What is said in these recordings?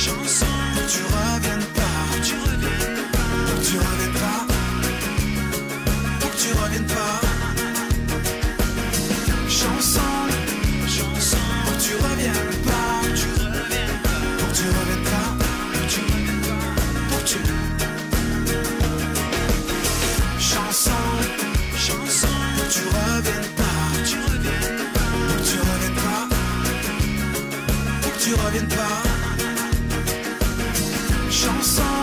chanson, pour que tu reviennes pas, pour que tu reviennes pas, pour que tu reviennes pas. Chanson, chanson, pour que tu reviennes pas, pour que tu reviennes pas, pour que tu reviennes pas, pour que tu. Chanson, chanson, pour que tu reviennes pas, pour que tu reviennes pas, pour que tu reviennes pas. Chanson,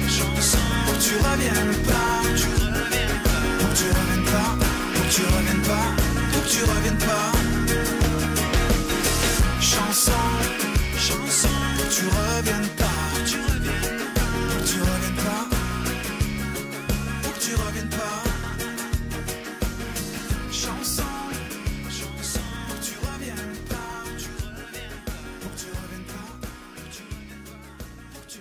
chanson, pour que tu reviennes pas, pour que tu reviennes pas, pour que tu reviennes pas, pour que tu reviennes pas. Chanson, chanson, pour que tu reviennes pas, pour que tu reviennes pas, pour que tu reviennes pas. Chanson, chanson, pour que tu reviennes pas, pour que tu reviennes pas, pour que tu reviennes pas, pour que tu.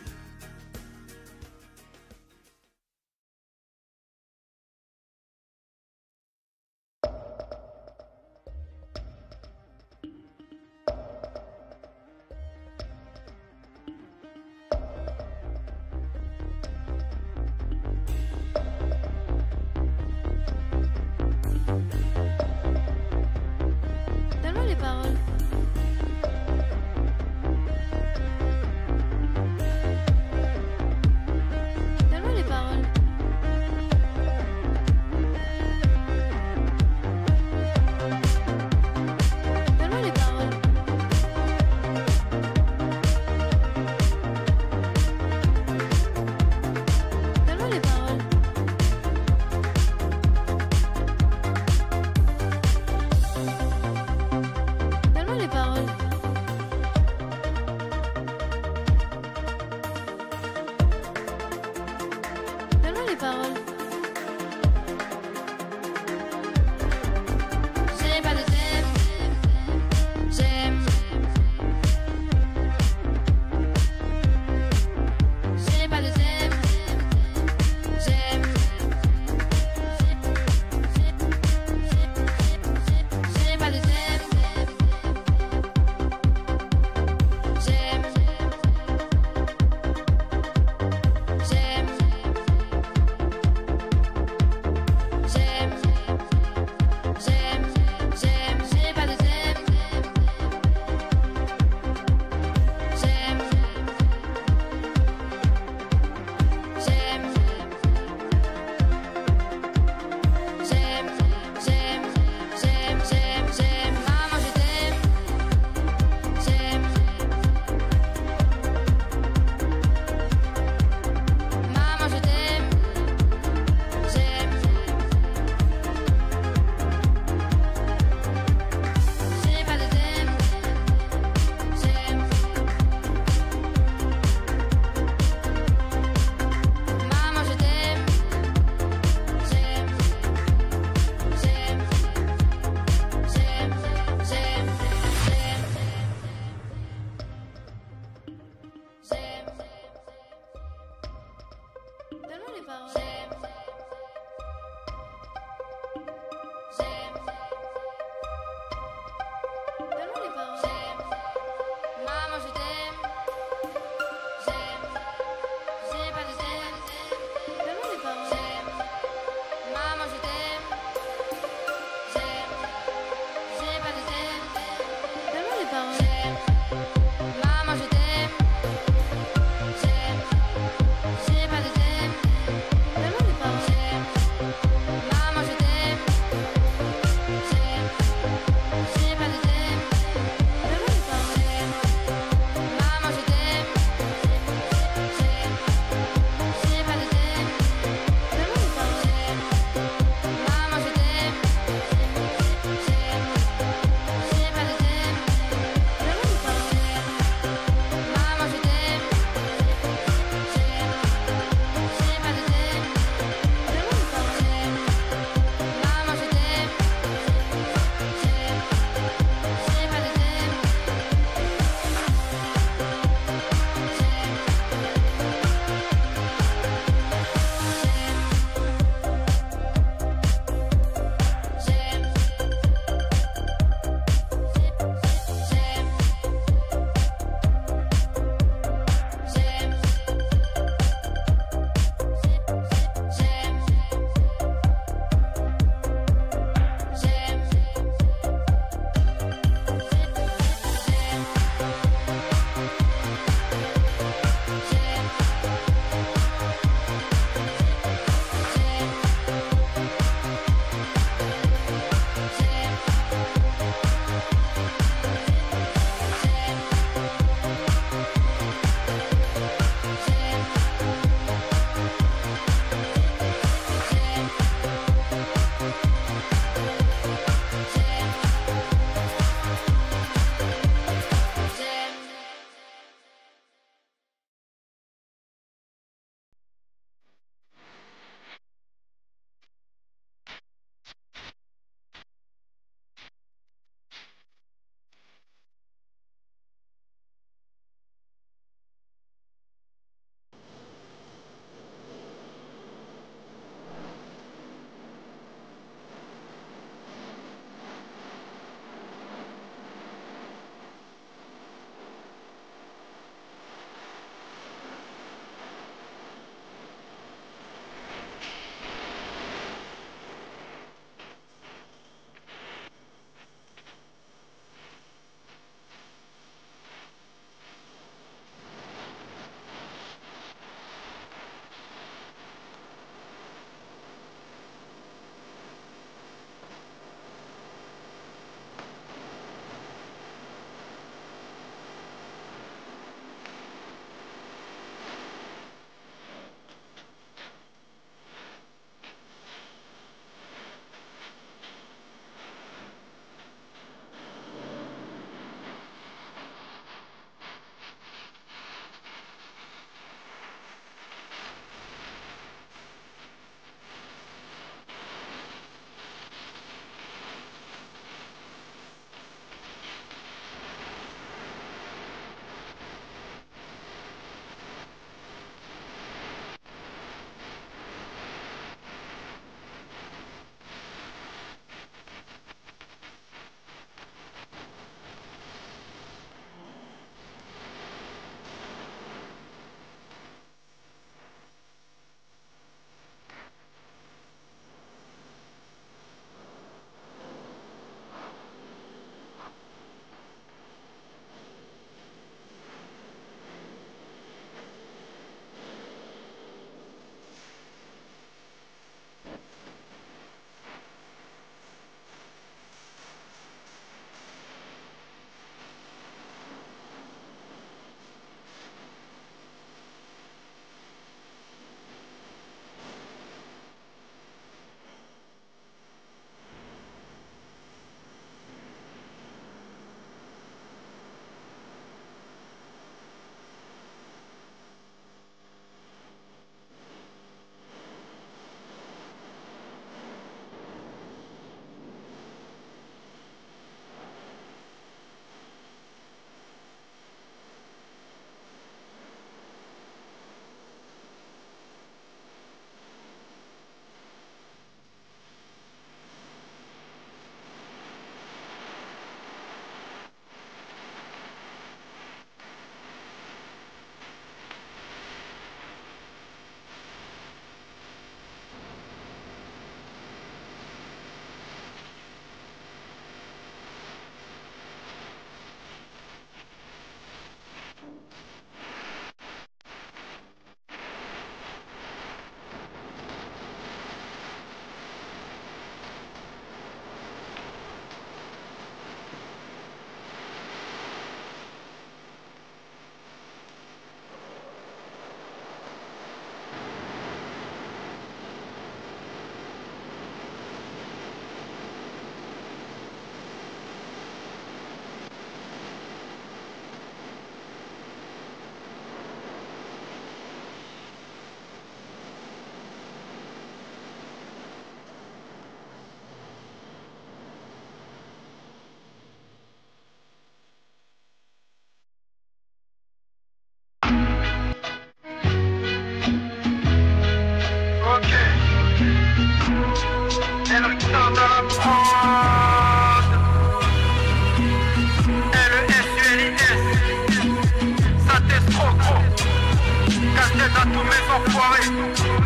tête à tous mes enfoirés.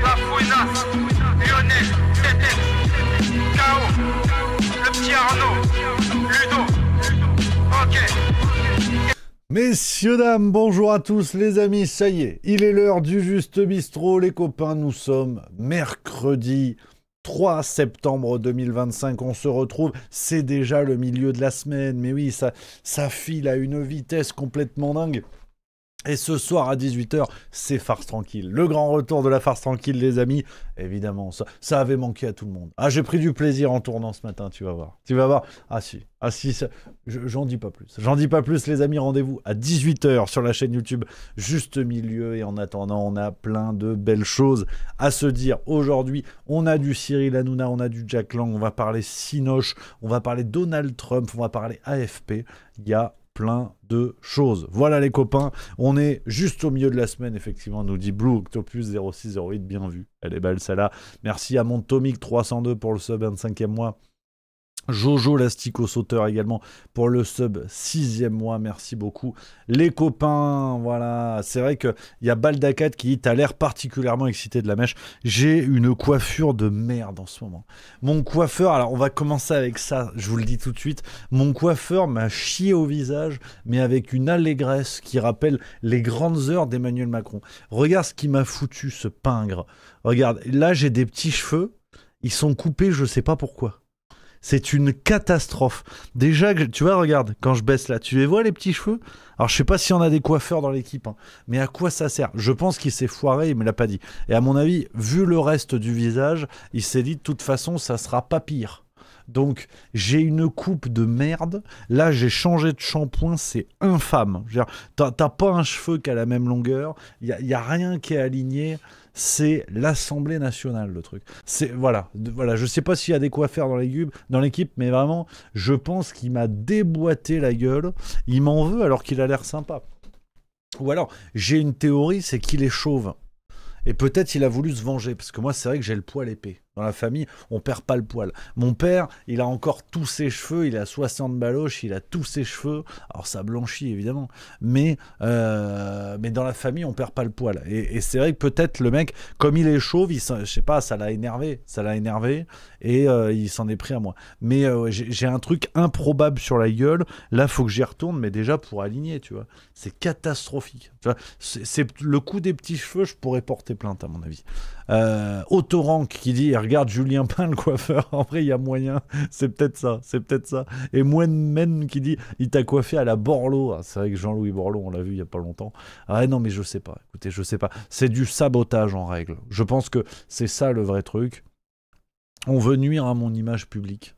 La fouinasse, Lionel, Tété, K.O., le petit Arnaud, Ludo. Ok. Messieurs, dames, bonjour à tous les amis, ça y est, il est l'heure du Juste Bistrot, les copains, nous sommes mercredi 3 septembre 2025, on se retrouve, c'est déjà le milieu de la semaine, mais oui, ça file à une vitesse complètement dingue. Et ce soir à 18h, c'est Farce Tranquille. Le grand retour de la Farce Tranquille, les amis. Évidemment, ça avait manqué à tout le monde. Ah, j'ai pris du plaisir en tournant ce matin, tu vas voir. Tu vas voir. Ah si, j'en dis pas plus. J'en dis pas plus, les amis. Rendez-vous à 18h sur la chaîne YouTube Juste Milieu. Et en attendant, on a plein de belles choses à se dire. Aujourd'hui, on a du Cyril Hanouna, on a du Jack Lang, on va parler Cinoche, on va parler Donald Trump, on va parler AFP. Il y a plein de choses. Voilà les copains, on est juste au milieu de la semaine, effectivement, nous dit Blue Octopus 0608, bien vu. Elle est belle celle-là. Merci à Montomic 302 pour le sub 25e mois. Jojo l'astico sauteur également pour le sub 6e mois, merci beaucoup les copains. Voilà, c'est vrai qu'il y a Baldacat qui dit t'as l'air particulièrement excité de la mèche. J'ai une coiffure de merde en ce moment. Mon coiffeur, alors on va commencer avec ça, je vous le dis tout de suite, mon coiffeur m'a chié au visage, mais avec une allégresse qui rappelle les grandes heures d'Emmanuel Macron. Regarde ce qui m'a foutu ce pingre. Regarde, là j'ai des petits cheveux, ils sont coupés, je sais pas pourquoi. C'est une catastrophe. Déjà, tu vois, regarde, quand je baisse là, tu les vois les petits cheveux? Alors, je sais pas si on a des coiffeurs dans l'équipe, hein, mais à quoi ça sert? Je pense qu'il s'est foiré, il me l'a pas dit. Et à mon avis, vu le reste du visage, il s'est dit, de toute façon, ça sera pas pire. Donc, j'ai une coupe de merde. Là, j'ai changé de shampoing, c'est infâme. Je veux dire, t'as pas un cheveu qui a la même longueur, il y a rien qui est aligné. C'est l'Assemblée nationale, le truc. Voilà, je sais pas s'il y a des coiffeurs dans l'équipe, mais vraiment, je pense qu'il m'a déboîté la gueule. Il m'en veut alors qu'il a l'air sympa. Ou alors, j'ai une théorie, c'est qu'il est chauve. Et peut-être il a voulu se venger, parce que moi, c'est vrai que j'ai le poil épais. Dans la famille, on perd pas le poil. Mon père, il a encore tous ses cheveux, il a 60 baloches, il a tous ses cheveux. Alors ça blanchit évidemment, mais dans la famille, on perd pas le poil. Et c'est vrai que peut-être le mec, comme il est chauve, je sais pas, ça l'a énervé, et il s'en est pris à moi. Mais j'ai un truc improbable sur la gueule. Là, faut que j'y retourne, mais déjà pour aligner, tu vois, c'est catastrophique. Tu vois, c'est le coup des petits cheveux, je pourrais porter plainte à mon avis. Autorank qui dit regarde Julien Pain le coiffeur, en vrai il y a moyen, c'est peut-être ça. Et Mouen qui dit il t'a coiffé à la Borloo. Ah, c'est vrai que Jean-Louis Borloo on l'a vu il y a pas longtemps. Ah non mais je sais pas, écoutez, je sais pas, c'est du sabotage en règle. Je pense que c'est ça le vrai truc. On veut nuire à mon image publique.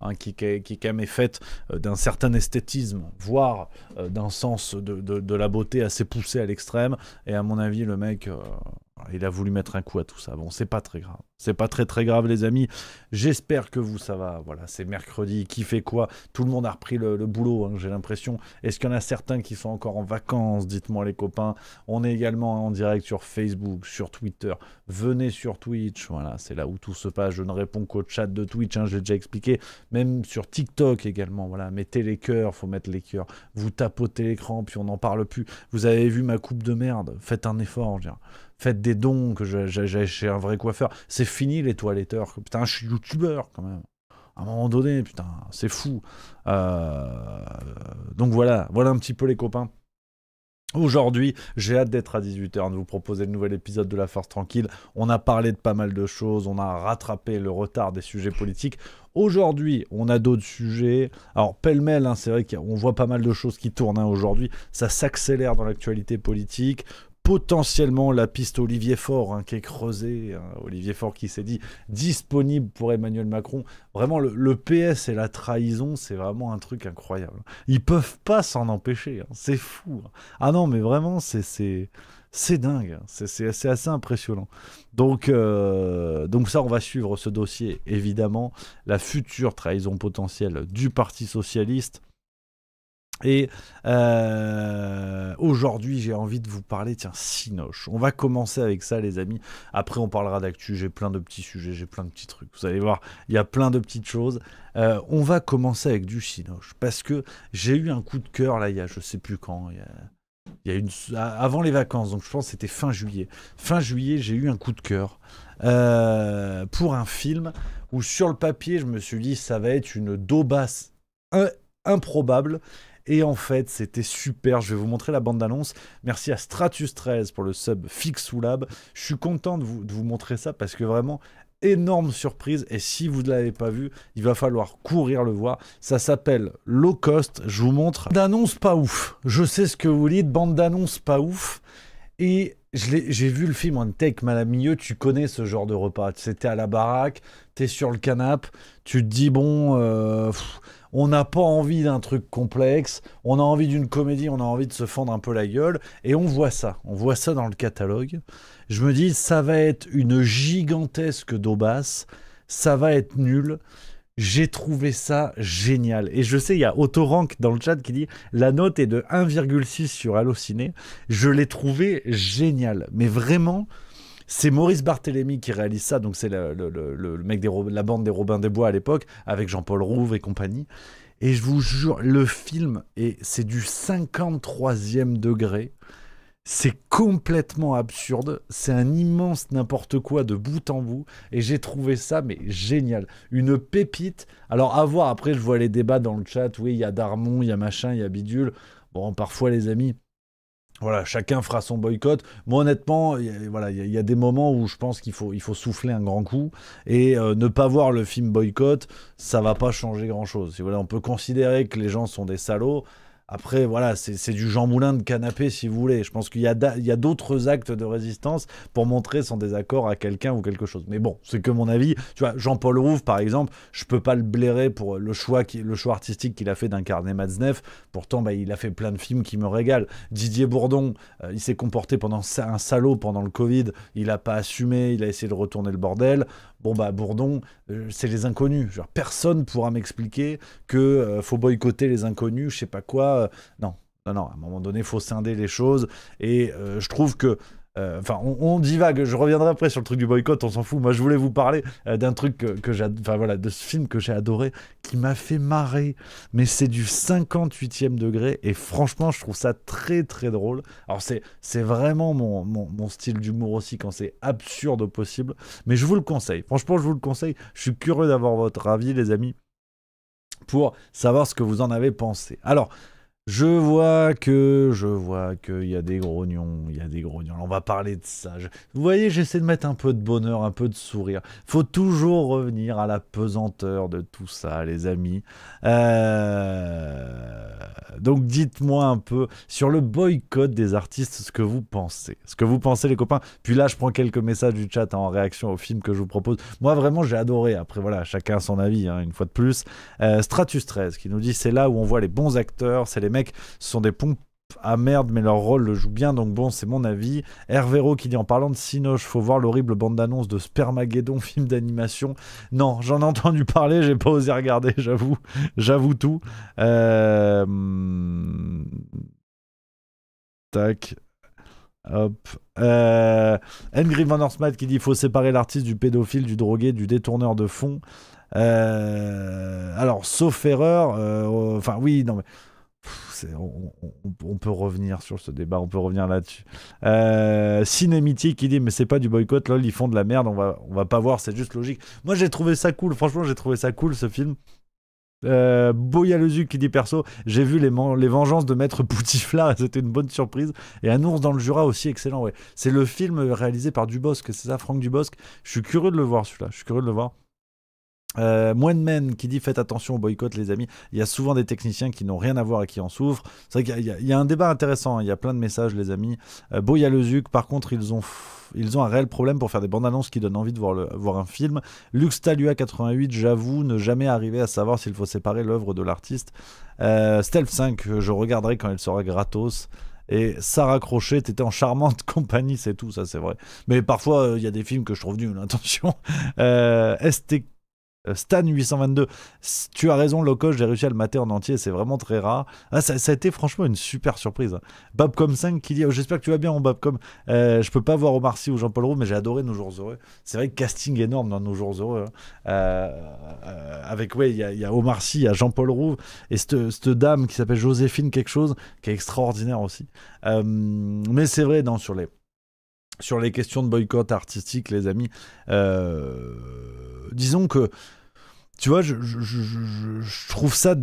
Hein, qui quand même est faite d'un certain esthétisme, voire d'un sens de la beauté assez poussé à l'extrême. Et à mon avis, le mec, il a voulu mettre un coup à tout ça. Bon, c'est pas très grave. C'est pas très grave, les amis. J'espère que vous, ça va. Voilà, c'est mercredi. Qui fait quoi? Tout le monde a repris le boulot, hein, j'ai l'impression. Est-ce qu'il y en a certains qui sont encore en vacances? Dites-moi, les copains. On est également en direct sur Facebook, sur Twitter. Venez sur Twitch. Voilà, c'est là où tout se passe. Je ne réponds qu'au chat de Twitch, hein, j'ai déjà expliqué. Même sur TikTok également. Voilà, mettez les cœurs, faut mettre les cœurs. Vous tapotez l'écran, puis on n'en parle plus. Vous avez vu ma coupe de merde? Faites un effort, je veux dire. Faites des dons, que j'ai chez un vrai coiffeur. C'est fini les toiletteurs. Putain, je suis youtubeur quand même. À un moment donné, putain, c'est fou. Donc voilà un petit peu les copains. Aujourd'hui, j'ai hâte d'être à 18h, de vous proposer le nouvel épisode de La Farce Tranquille. On a parlé de pas mal de choses, on a rattrapé le retard des sujets politiques. Aujourd'hui, on a d'autres sujets. Alors, pêle-mêle, hein, c'est vrai qu'on voit pas mal de choses qui tournent hein, aujourd'hui. Ça s'accélère dans l'actualité politique. Potentiellement la piste Olivier Faure hein, qui est creusée. Hein, Olivier Faure qui s'est dit disponible pour Emmanuel Macron. Vraiment, le PS et la trahison, c'est vraiment un truc incroyable. Ils peuvent pas s'en empêcher. Hein, c'est fou. Hein. Ah non, mais vraiment, c'est dingue. Hein, c'est assez impressionnant. Donc ça, on va suivre ce dossier, évidemment. La future trahison potentielle du Parti Socialiste. Et aujourd'hui, j'ai envie de vous parler, tiens, Cinoche. On va commencer avec ça, les amis. Après, on parlera d'actu. J'ai plein de petits sujets, j'ai plein de petits trucs. Vous allez voir, il y a plein de petites choses. On va commencer avec du Cinoche. Parce que j'ai eu un coup de cœur, là, il y a je sais plus quand, il y a avant les vacances, donc je pense que c'était fin juillet. Fin juillet, j'ai eu un coup de cœur pour un film où sur le papier, je me suis dit ça va être une daubasse improbable. Et en fait, c'était super. Je vais vous montrer la bande-annonce. Merci à Stratus13 pour le sub Fixoulab. Je suis content de vous montrer ça parce que vraiment, énorme surprise. Et si vous ne l'avez pas vu, il va falloir courir le voir. Ça s'appelle Low Cost. Je vous montre. Bande-annonce pas ouf. Je sais ce que vous dites. Bande-annonce pas ouf. Et j'ai vu le film en take mal à milieu, tu connais ce genre de repas. C'était à la baraque, t'es sur le canapé, tu te dis bon, on n'a pas envie d'un truc complexe, on a envie d'une comédie, on a envie de se fendre un peu la gueule, et on voit ça dans le catalogue. Je me dis, ça va être une gigantesque daubasse, ça va être nul. J'ai trouvé ça génial. Et je sais, il y a Autorank dans le chat qui dit la note est de 1,6 sur Allociné. Je l'ai trouvé génial. Mais vraiment, c'est Maurice Barthélémy qui réalise ça. Donc c'est le mec la bande des Robins des Bois à l'époque, avec Jean-Paul Rouve et compagnie. Et je vous jure, le film, c'est du 53e degré. C'est complètement absurde, c'est un immense n'importe quoi de bout en bout, et j'ai trouvé ça mais génial, une pépite. Alors à voir, après je vois les débats dans le chat, oui il y a Darmon, il y a machin, il y a bidule, bon parfois les amis, voilà, chacun fera son boycott. Moi honnêtement, il y a des moments où je pense qu'il faut souffler un grand coup, et ne pas voir le film boycott, ça va pas changer grand chose. Si, voilà, on peut considérer que les gens sont des salauds. Après, voilà, c'est du Jean Moulin de canapé, si vous voulez. Je pense qu'il y a d'autres actes de résistance pour montrer son désaccord à quelqu'un ou quelque chose. Mais bon, c'est que mon avis. Tu vois, Jean-Paul Rouve, par exemple, je peux pas le blairer pour le choix artistique qu'il a fait d'incarner Matzneff. Pourtant, il a fait plein de films qui me régalent. Didier Bourdon, il s'est comporté pendant un salaud pendant le Covid. Il a pas assumé, il a essayé de retourner le bordel. Bon Bourdon, c'est les inconnus. Genre, personne pourra m'expliquer que faut boycotter les inconnus, je sais pas quoi. Non, à un moment donné, faut scinder les choses. Et je trouve que on divague, je reviendrai après sur le truc du boycott, on s'en fout. Moi, je voulais vous parler d'un truc que j'ai... Enfin, voilà, de ce film que j'ai adoré, qui m'a fait marrer. Mais c'est du 58e degré, et franchement, je trouve ça très, très drôle. Alors, c'est vraiment mon style d'humour aussi, quand c'est absurde au possible. Mais je vous le conseille. Franchement, je vous le conseille. Je suis curieux d'avoir votre avis, les amis, pour savoir ce que vous en avez pensé. Alors... Je vois qu'il y a des grognons, On va parler de ça. Vous voyez, j'essaie de mettre un peu de bonheur, un peu de sourire. Faut toujours revenir à la pesanteur de tout ça, les amis. Donc, dites-moi un peu sur le boycott des artistes, ce que vous pensez. Ce que vous pensez, les copains. Puis là, je prends quelques messages du chat en réaction au film que je vous propose. Moi, vraiment, j'ai adoré. Après, voilà, chacun a son avis, une fois de plus. Stratus13 qui nous dit, c'est là où on voit les bons acteurs, c'est les mecs sont des pompes à merde, mais leur rôle le joue bien, donc bon, c'est mon avis. Hervéro qui dit, en parlant de Cinoche, faut voir l'horrible bande-annonce de Spermageddon, film d'animation. Non, j'en ai entendu parler, j'ai pas osé regarder, j'avoue tout. Tac. Hop. Angry Van Horsmat qui dit, il faut séparer l'artiste du pédophile, du drogué, du détourneur de fonds. Alors, sauf erreur, oui, non mais... On peut revenir sur ce débat, on peut revenir là-dessus. Cinémiti qui dit mais c'est pas du boycott, lol, ils font de la merde, on va pas voir, c'est juste logique. Moi j'ai trouvé ça cool, franchement j'ai trouvé ça cool ce film. Boyalezu qui dit perso, j'ai vu les vengeances de Maître Poutifla, c'était une bonne surprise. Et Un ours dans le Jura aussi, excellent, ouais. C'est le film réalisé par Dubosc, c'est ça, Franck Dubosc. Je suis curieux de le voir celui-là, Moinemen qui dit faites attention au boycott, les amis, il y a souvent des techniciens qui n'ont rien à voir et qui en souffrent. C'est vrai qu'il y a un débat intéressant, il y a plein de messages, les amis. Boyalezuc, par contre, ils ont un réel problème pour faire des bandes annonces qui donnent envie de voir un film. Luxtalua 88, j'avoue ne jamais arriver à savoir s'il faut séparer l'œuvre de l'artiste. Stealth 5, je regarderai quand il sera gratos. Et Sarah Crochet, t'étais en charmante compagnie, c'est tout, ça c'est vrai. Mais parfois, il y a des films que je trouve nuls, attention. Stan822, tu as raison, Loco, j'ai réussi à le mater en entier, c'est vraiment très rare. Ah, ça a été franchement une super surprise. Babcom5 qui dit j'espère que tu vas bien, mon Babcom. Je peux pas voir Omar Sy ou Jean-Paul Rouve, mais j'ai adoré Nos Jours Heureux. C'est vrai que casting énorme dans Nos Jours Heureux. Avec, il y a Omar Sy, il y a Jean-Paul Rouve, et cette dame qui s'appelle Joséphine quelque chose, qui est extraordinaire aussi. Mais c'est vrai, non, sur les questions de boycott artistique, les amis, disons que, tu vois, je trouve ça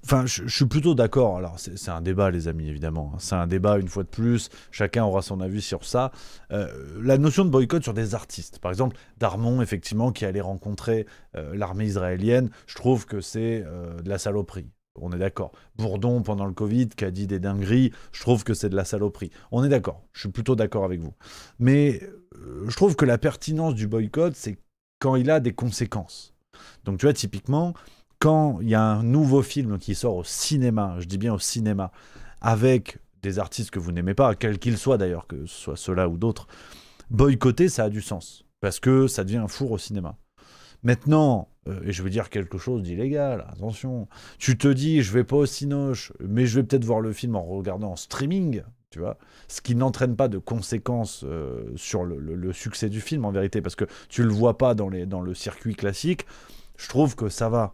enfin, je suis plutôt d'accord. Alors, c'est un débat, les amis, évidemment. C'est un débat, une fois de plus. Chacun aura son avis sur ça. La notion de boycott sur des artistes. Par exemple, Darmon, effectivement, qui allait rencontrer l'armée israélienne, je trouve que c'est de la saloperie. On est d'accord. Bourdon, pendant le Covid, qui a dit des dingueries, je trouve que c'est de la saloperie. On est d'accord. Je suis plutôt d'accord avec vous. Mais je trouve que la pertinence du boycott, c'est quand il a des conséquences. Donc tu vois, typiquement, quand il y a un nouveau film qui sort au cinéma, je dis bien au cinéma, avec des artistes que vous n'aimez pas, quels qu'ils soient d'ailleurs, que ce soit ceux-là ou d'autres, boycotter, ça a du sens. Parce que ça devient un four au cinéma. Maintenant, et je veux dire quelque chose d'illégal, attention, tu te dis, je vais pas au cinoche, mais je vais peut-être voir le film en regardant en streaming, tu vois, ce qui n'entraîne pas de conséquences sur le succès du film en vérité, parce que tu le vois pas dans le circuit classique, je trouve que ça va.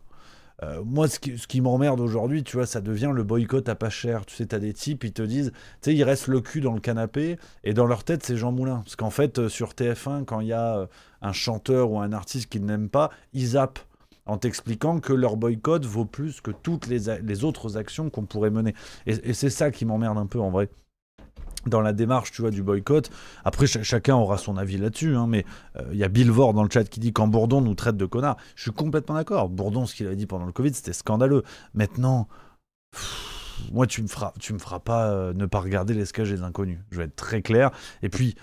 Moi, ce qui m'emmerde aujourd'hui, tu vois, ça devient le boycott à pas cher. Tu sais, t'as des types, ils te disent, tu sais, ils restent le cul dans le canapé, et dans leur tête, c'est Jean Moulin. Parce qu'en fait, sur TF1, quand il y a un chanteur ou un artiste qu'ils n'aiment pas, ils zappent en t'expliquant que leur boycott vaut plus que toutes les autres actions qu'on pourrait mener. Et c'est ça qui m'emmerde un peu, en vrai, dans la démarche, tu vois, du boycott. Après, chacun aura son avis là-dessus, hein, mais il y a Billvor dans le chat qui dit quand Bourdon nous traite de connards. Je suis complètement d'accord. Bourdon, ce qu'il a dit pendant le Covid, c'était scandaleux. Maintenant, moi, tu me feras pas ne pas regarder Les Sketchs des Inconnus. Je vais être très clair. Et puis,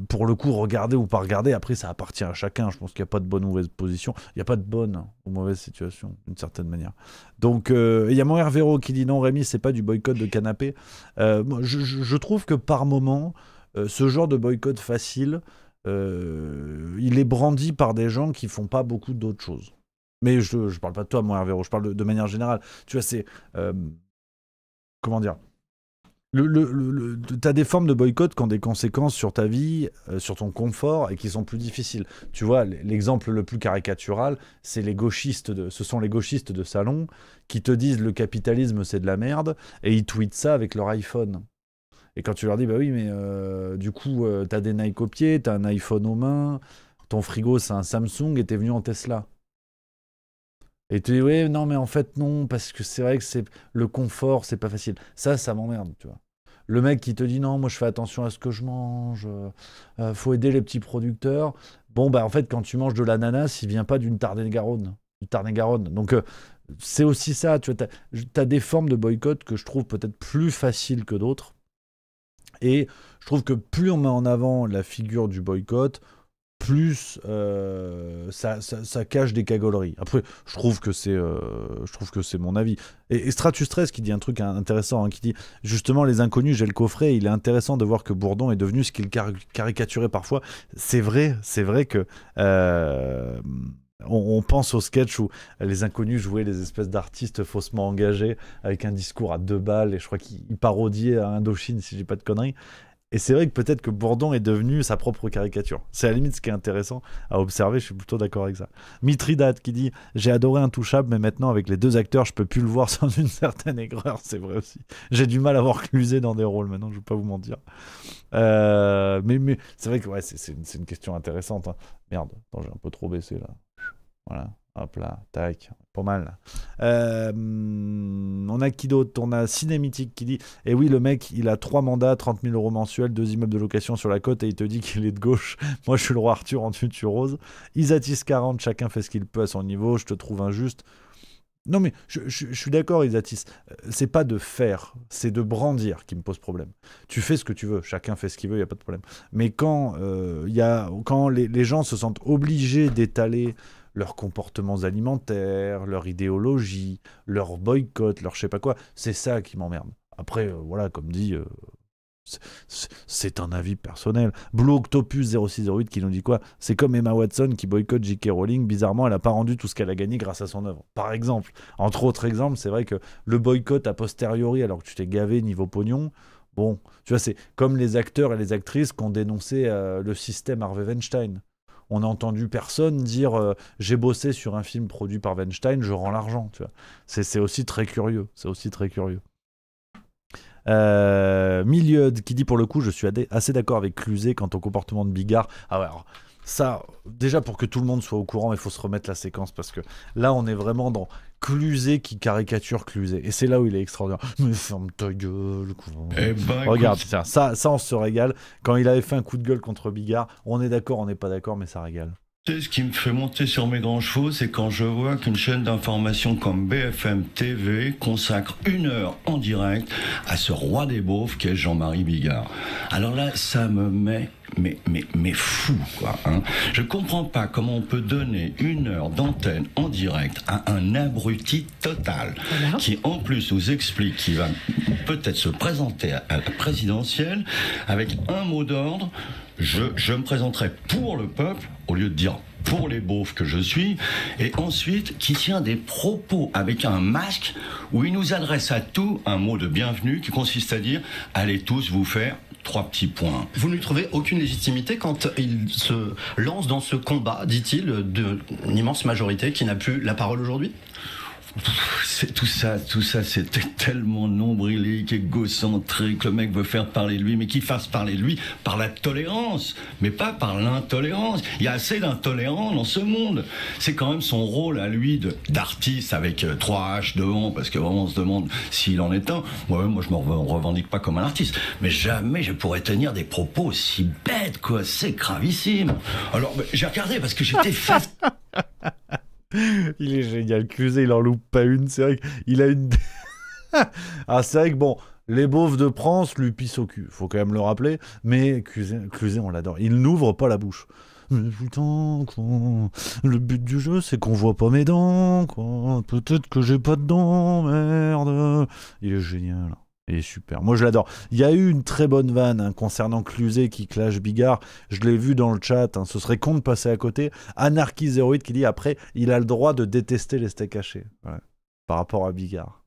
pour le coup, regarder ou pas regarder, après, ça appartient à chacun. Je pense qu'il n'y a pas de bonne ou mauvaise position. Il n'y a pas de bonne ou mauvaise situation, d'une certaine manière. Donc, il y a mon Hervéro qui dit non, Rémi, c'est pas du boycott de canapé. Moi, je trouve que par moment, ce genre de boycott facile, il est brandi par des gens qui font pas beaucoup d'autres choses. Mais je parle pas de toi, mon Hervéro, je parle de manière générale. Tu vois, c'est... comment dire ? T'as des formes de boycott qui ont des conséquences sur ta vie, sur ton confort, et qui sont plus difficiles. Tu vois, l'exemple le plus caricatural, c'est ce sont les gauchistes de salon qui te disent le capitalisme c'est de la merde, et ils tweetent ça avec leur iPhone. Et quand tu leur dis, bah oui, mais du coup, t'as des Nike au pied, t'as un iPhone aux mains, ton frigo c'est un Samsung, et t'es venu en Tesla. Et tu dis, ouais, non, mais en fait, non, parce que c'est vrai que c'est le confort, c'est pas facile. Ça m'emmerde, tu vois. Le mec qui te dit, non, moi je fais attention à ce que je mange, faut aider les petits producteurs. Bon, bah en fait, quand tu manges de l'ananas, il vient pas d'une Tarn-et-Garonne. Donc, c'est aussi ça, tu vois. T'as des formes de boycott que je trouve peut-être plus faciles que d'autres. Et je trouve que plus on met en avant la figure du boycott, plus ça cache des cagoleries. Après, je trouve que c'est mon avis. Et Stratus 13 qui dit un truc intéressant, hein, qui dit justement Les Inconnus, j'ai le coffret, il est intéressant de voir que Bourdon est devenu ce qu'il caricaturait parfois. C'est vrai que on pense au sketch où Les Inconnus jouaient les espèces d'artistes faussement engagés avec un discours à 2 balles, et je crois qu'il parodiait à Indochine, si j'ai pas de conneries. Et c'est vrai que peut-être que Bourdon est devenu sa propre caricature. C'est à la limite ce qui est intéressant à observer, je suis plutôt d'accord avec ça. Mithridate qui dit « J'ai adoré Intouchable, mais maintenant avec les 2 acteurs, je peux plus le voir sans une certaine aigreur. » C'est vrai aussi. J'ai du mal à voir Cluzet dans des rôles maintenant, je vais pas vous mentir. Mais c'est vrai que ouais, c'est une question intéressante. Hein. Merde, attends, j'ai un peu trop baissé là. Voilà. Hop là, tac, pas mal. On a qui d'autre ? On a Cinémitique qui dit « Eh oui, le mec, il a 3 mandats, 30 000 € mensuels, 2 immeubles de location sur la côte, et il te dit qu'il est de gauche. Moi, je suis le roi Arthur en tutu rose. Isatis 40, chacun fait ce qu'il peut à son niveau, je te trouve injuste. » Non mais, je suis d'accord, Isatis. C'est pas de faire, c'est de brandir qui me pose problème. Tu fais ce que tu veux, chacun fait ce qu'il veut, il n'y a pas de problème. Mais quand les gens se sentent obligés d'étaler leurs comportements alimentaires, leur idéologie, leur boycott, leur je sais pas quoi, c'est ça qui m'emmerde. Après, voilà, comme dit, C'est un avis personnel. Blue Octopus 0608 qui nous dit quoi? C'est comme Emma Watson qui boycotte J.K. Rowling. Bizarrement, elle n'a pas rendu tout ce qu'elle a gagné grâce à son œuvre. Par exemple, entre autres exemples, c'est vrai que le boycott a posteriori, alors que tu t'es gavé niveau pognon, bon, tu vois, c'est comme les acteurs et les actrices qui ont dénoncé le système Harvey Weinstein. On n'a entendu personne dire j'ai bossé sur un film produit par Weinstein, je rends l'argent. Tu vois, c'est aussi très curieux. C'est aussi très curieux. Miliud qui dit pour le coup je suis assez d'accord avec Cluzet quant au comportement de Bigard. Ah ouais, alors, ça déjà pour que tout le monde soit au courant il faut se remettre la séquence parce que là on est vraiment dans Cluzet qui caricature Cluzet et c'est là où il est extraordinaire. Mais ferme ta gueule quoi. Regarde tiens, ça on se régale. Quand il avait fait un coup de gueule contre Bigard, on est d'accord, on n'est pas d'accord, mais ça régale. Ce qui me fait monter sur mes grands chevaux, c'est quand je vois qu'une chaîne d'information comme BFM TV consacre 1 heure en direct à ce roi des beaufs qu'est Jean-Marie Bigard. Alors là, ça me met mais fou, quoi. Hein. Je comprends pas comment on peut donner 1 heure d'antenne en direct à un abruti total, voilà, qui en plus nous explique qu'il va peut-être se présenter à la présidentielle avec un mot d'ordre. Je me présenterai pour le peuple, au lieu de dire pour les beaufs que je suis, et ensuite qui tient des propos avec un masque où il nous adresse à tous un mot de bienvenue qui consiste à dire « allez tous vous faire 3 petits points ». Vous ne lui trouvez aucune légitimité quand il se lance dans ce combat, dit-il, d'une immense majorité qui n'a plus la parole aujourd'hui ? C'est tout ça, c'était tellement nombrilique, égocentrique. Le mec veut faire parler de lui, mais qu'il fasse parler de lui par la tolérance, mais pas par l'intolérance. Il y a assez d'intolérants dans ce monde. C'est quand même son rôle à lui d'artiste avec 3 H devant, parce que vraiment on se demande s'il en est un. Moi je me revendique pas comme un artiste, mais jamais je pourrais tenir des propos aussi bêtes, quoi. C'est gravissime. Alors j'ai regardé parce que j'étais Il est génial, Cluzet, il en loupe pas une, c'est vrai qu'il a une... Ah, c'est vrai que bon, les beaufs de France lui pissent au cul, faut quand même le rappeler, mais Cluzet on l'adore, il n'ouvre pas la bouche. Mais putain, quoi, le but du jeu c'est qu'on voit pas mes dents, quoi, peut-être que j'ai pas de dents, merde. Il est génial. Il est super, moi je l'adore. Il y a eu une très bonne vanne concernant Cluzet qui clash Bigard, je l'ai vu dans le chat, ce serait con de passer à côté. Anarchy08 qui dit après, il a le droit de détester les steaks hachés, ouais, par rapport à Bigard.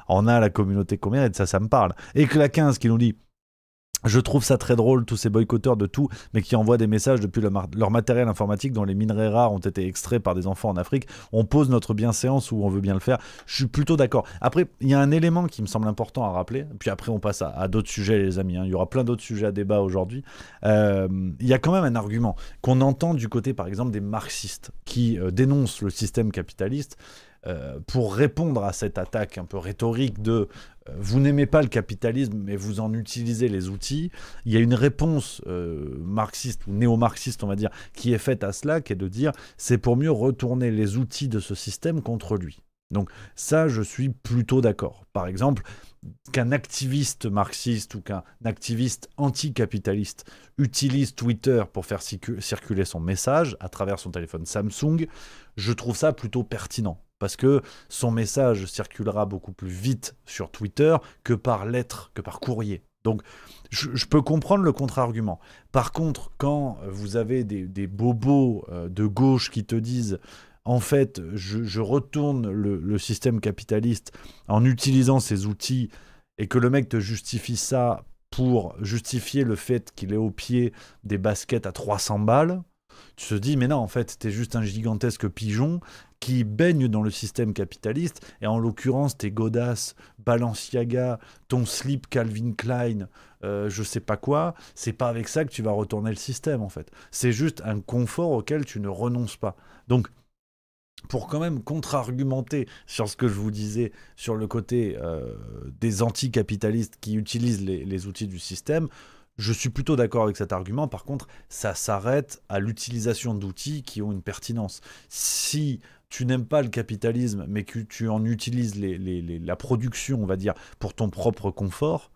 On a la communauté combien et ça me parle. Et Cla15 qui nous dit je trouve ça très drôle, tous ces boycotteurs de tout, mais qui envoient des messages depuis leur matériel informatique dont les minerais rares ont été extraits par des enfants en Afrique. On pose notre bienséance où on veut bien le faire. Je suis plutôt d'accord. Après, il y a un élément qui me semble important à rappeler, puis après on passe à d'autres sujets, les amis. Hein. Il y aura plein d'autres sujets à débat aujourd'hui. Il y a quand même un argument qu'on entend du côté, par exemple, des marxistes qui dénoncent le système capitaliste. Pour répondre à cette attaque un peu rhétorique de vous n'aimez pas le capitalisme mais vous en utilisez les outils, il y a une réponse marxiste ou néo-marxiste on va dire qui est faite à cela, qui est de dire c'est pour mieux retourner les outils de ce système contre lui. Donc ça je suis plutôt d'accord. Par exemple, qu'un activiste marxiste ou qu'un activiste anticapitaliste utilise Twitter pour faire circuler son message à travers son téléphone Samsung, je trouve ça plutôt pertinent. Parce que son message circulera beaucoup plus vite sur Twitter que par lettre, que par courrier. Donc, je peux comprendre le contre-argument. Par contre, quand vous avez des bobos de gauche qui te disent « En fait, je retourne le système capitaliste en utilisant ces outils » et que le mec te justifie ça pour justifier le fait qu'il ait au pied des baskets à 300 balles, tu te dis, mais non, en fait, t'es juste un gigantesque pigeon qui baigne dans le système capitaliste, et en l'occurrence, tes godasses, Balenciaga, ton slip Calvin Klein, je sais pas quoi, c'est pas avec ça que tu vas retourner le système, en fait. C'est juste un confort auquel tu ne renonces pas. Donc, pour quand même contre-argumenter sur ce que je vous disais sur le côté des anticapitalistes qui utilisent les outils du système, je suis plutôt d'accord avec cet argument. Par contre, ça s'arrête à l'utilisation d'outils qui ont une pertinence. Si tu n'aimes pas le capitalisme, mais que tu en utilises la production, on va dire, pour ton propre confort,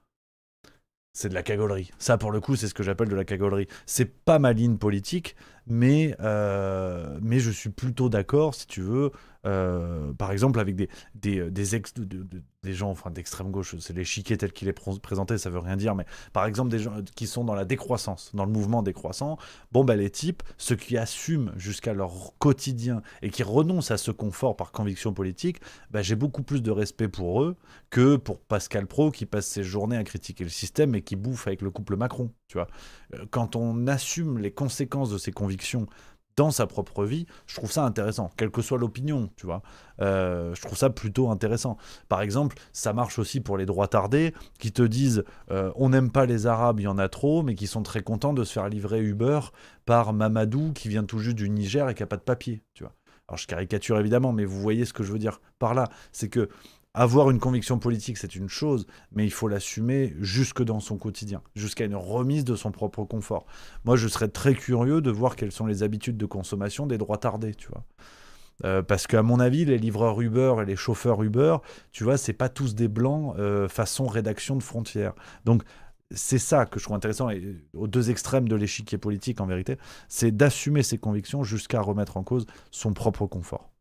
c'est de la cagolerie. Ça, pour le coup, c'est ce que j'appelle de la cagolerie. C'est pas ma ligne politique, mais je suis plutôt d'accord, si tu veux, par exemple avec des gens enfin, d'extrême gauche, c'est l'échiquier tel qu'il est présenté, ça veut rien dire, mais par exemple des gens qui sont dans la décroissance, dans le mouvement décroissant, bon bah les types, ceux qui assument jusqu'à leur quotidien et qui renoncent à ce confort par conviction politique, bah, j'ai beaucoup plus de respect pour eux que pour Pascal Praud qui passe ses journées à critiquer le système et qui bouffe avec le couple Macron, tu vois. Quand on assume les conséquences de ses convictions dans sa propre vie, je trouve ça intéressant, quelle que soit l'opinion, tu vois. Je trouve ça plutôt intéressant. Par exemple, ça marche aussi pour les droitardés qui te disent on n'aime pas les Arabes, il y en a trop, mais qui sont très contents de se faire livrer Uber par Mamadou qui vient tout juste du Niger et qui n'a pas de papier, tu vois. Alors je caricature évidemment, mais vous voyez ce que je veux dire par là, c'est que avoir une conviction politique, c'est une chose, mais il faut l'assumer jusque dans son quotidien, jusqu'à une remise de son propre confort. Moi, je serais très curieux de voir quelles sont les habitudes de consommation des droitardés, tu vois. Parce qu'à mon avis, les livreurs Uber et les chauffeurs Uber, tu vois, c'est pas tous des blancs façon rédaction de Frontières. Donc, c'est ça que je trouve intéressant, et aux deux extrêmes de l'échiquier politique, en vérité, c'est d'assumer ses convictions jusqu'à remettre en cause son propre confort.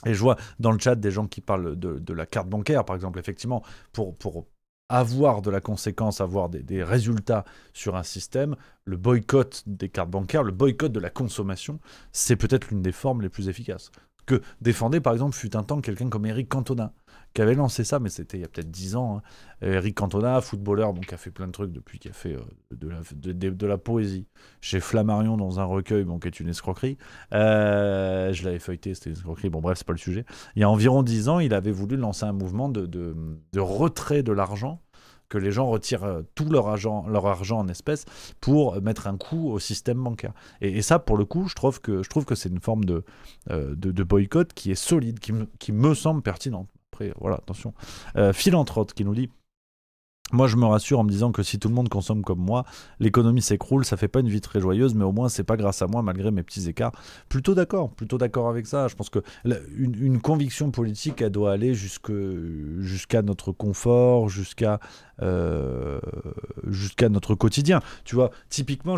Et je vois dans le chat des gens qui parlent de la carte bancaire, par exemple, effectivement, pour avoir de la conséquence, avoir des résultats sur un système, le boycott des cartes bancaires, le boycott de la consommation, c'est peut-être l'une des formes les plus efficaces. Que défendait, par exemple, fut un temps quelqu'un comme Éric Cantona, qui avait lancé ça, mais c'était il y a peut-être 10 ans. Hein. Éric Cantona, footballeur, bon, qui a fait plein de trucs depuis, qui a fait de la poésie chez Flammarion dans un recueil, bon, qui est une escroquerie. Je l'avais feuilleté, c'était une escroquerie. Bon, bref, c'est pas le sujet. Il y a environ 10 ans, il avait voulu lancer un mouvement de retrait de l'argent, que les gens retirent tout leur argent en espèces pour mettre un coup au système bancaire. Et ça, pour le coup, je trouve que c'est une forme de boycott qui est solide, qui me semble pertinente. Après, voilà, attention. Philanthrope qui nous dit: moi, je me rassure en me disant que si tout le monde consomme comme moi, l'économie s'écroule, ça fait pas une vie très joyeuse, mais au moins, c'est pas grâce à moi, malgré mes petits écarts. Plutôt d'accord avec ça. Je pense que une conviction politique, elle doit aller jusqu'à notre confort, jusqu'à notre quotidien. Tu vois, typiquement,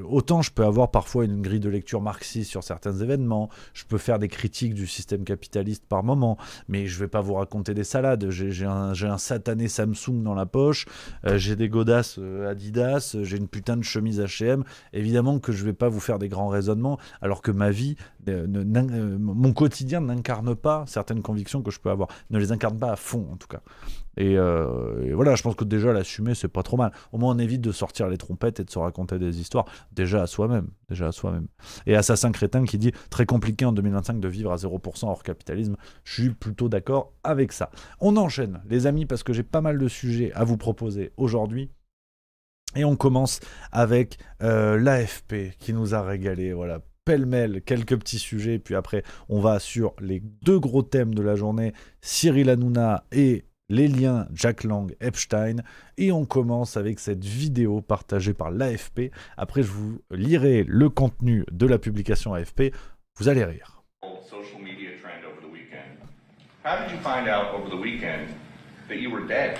autant je peux avoir parfois une grille de lecture marxiste sur certains événements, je peux faire des critiques du système capitaliste par moment, mais je vais pas vous raconter des salades. J'ai un satané Samsung dans la poche, j'ai des godasses Adidas, j'ai une putain de chemise H&M. Évidemment que je vais pas vous faire des grands raisonnements, alors que ma vie, mon quotidien n'incarne pas certaines convictions que je peux avoir, ne les incarne pas à fond en tout cas. Et voilà, je pense que déjà l'assumer, c'est pas trop mal. Au moins on évite de sortir les trompettes et de se raconter des histoires déjà à soi-même. Et Assassin Crétin qui dit: très compliqué en 2025 de vivre à 0% hors capitalisme. Je suis plutôt d'accord avec ça. On enchaîne les amis, parce que j'ai pas mal de sujets à vous proposer aujourd'hui. Et on commence avec l'AFP qui nous a régalé, voilà. Pêle-mêle, quelques petits sujets, puis après on va sur les deux gros thèmes de la journée, Cyril Hanouna et les liens Jack Lang, Epstein, et on commence avec cette vidéo partagée par l'AFP. Après, je vous lirai le contenu de la publication AFP. Vous allez rire. Social media trend over the weekend. How did you find out over the weekend that you were dead?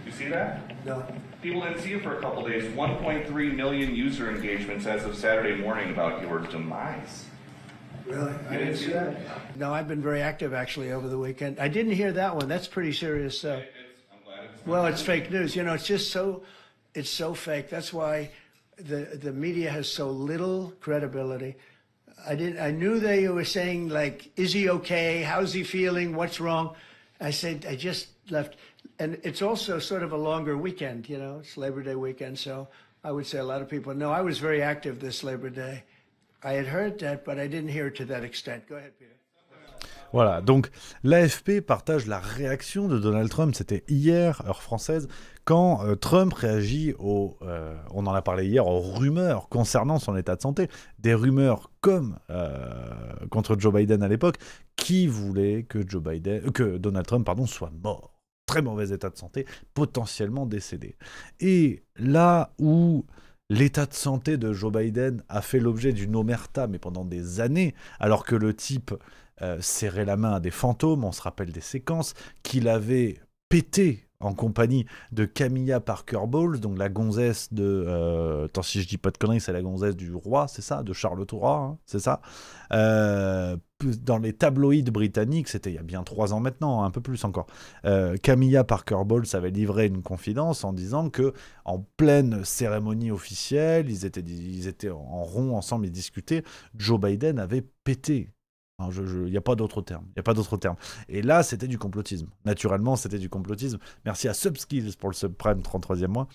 You see that? No. People didn't see you for a couple days. 1.3 million user engagements as of Saturday morning about your demise. Really? I didn't see that. No, I've been very active actually over the weekend. I didn't hear that one. That's pretty serious. I'm glad it's Well, it's fake news. You know, it's just it's so fake. That's why the media has so little credibility. I knew they were saying like, is he okay? How's he feeling? What's wrong? I said, I just left. And it's also sort of a longer weekend, you know, it's Labor Day weekend. So I would say a lot of people know I was very active this Labor Day. I had heard that, but I didn't hear it to that extent. Go ahead, Peter. Voilà, donc l'AFP partage la réaction de Donald Trump, c'était hier, heure française, quand Trump réagit on en a parlé hier, aux rumeurs concernant son état de santé, des rumeurs comme contre Joe Biden à l'époque, qui voulaient que Donald Trump soit mort. Très mauvais état de santé, potentiellement décédé. Et là où l'état de santé de Joe Biden a fait l'objet d'une omerta, mais pendant des années, alors que le type serrait la main à des fantômes, on se rappelle des séquences, qu'il avait pété en compagnie de Camilla Parker Bowles, donc la gonzesse de... attends, si je dis pas de conneries, c'est la gonzesse du roi, c'est ça, de Charles III, hein, c'est ça. Dans les tabloïds britanniques, c'était il y a bien 3 ans maintenant, un peu plus encore, Camilla Parker Bowles avait livré une confidence en disant que en pleine cérémonie officielle, ils étaient en rond ensemble, ils discutaient, Joe Biden avait pété. Il n'y a pas d'autre terme. Et là, c'était du complotisme. Naturellement, c'était du complotisme. Merci à Subskills pour le subprime 33e mois.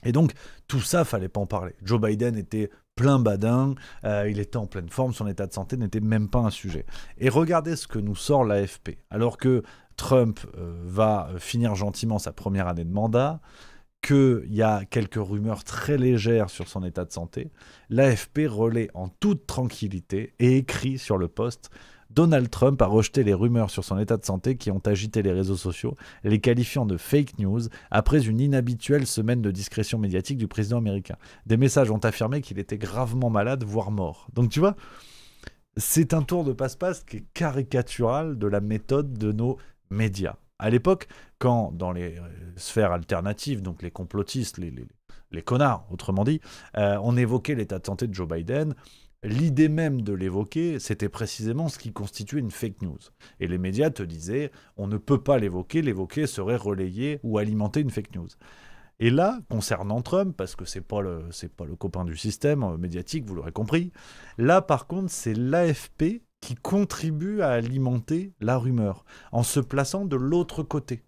Et donc, tout ça, fallait pas en parler. Joe Biden était plein badin, il était en pleine forme, son état de santé n'était même pas un sujet. Et regardez ce que nous sort l'AFP. Alors que Trump va finir gentiment sa première année de mandat, qu'il y a quelques rumeurs très légères sur son état de santé, l'AFP relaie en toute tranquillité et écrit sur le post « Donald Trump a rejeté les rumeurs sur son état de santé qui ont agité les réseaux sociaux, les qualifiant de fake news après une inhabituelle semaine de discrétion médiatique du président américain. Des messages ont affirmé qu'il était gravement malade, voire mort. » Donc tu vois, c'est un tour de passe-passe qui est caricatural de la méthode de nos médias. À l'époque, quand dans les sphères alternatives, donc les complotistes, les connards, autrement dit, on évoquait l'état de santé de Joe Biden, l'idée même de l'évoquer, c'était précisément ce qui constituait une fake news. Et les médias te disaient, on ne peut pas l'évoquer serait relayer ou alimenter une fake news. Et là, concernant Trump, parce que c'est pas le copain du système médiatique, vous l'aurez compris, là par contre, c'est l'AFP qui contribue à alimenter la rumeur, en se plaçant de l'autre côté,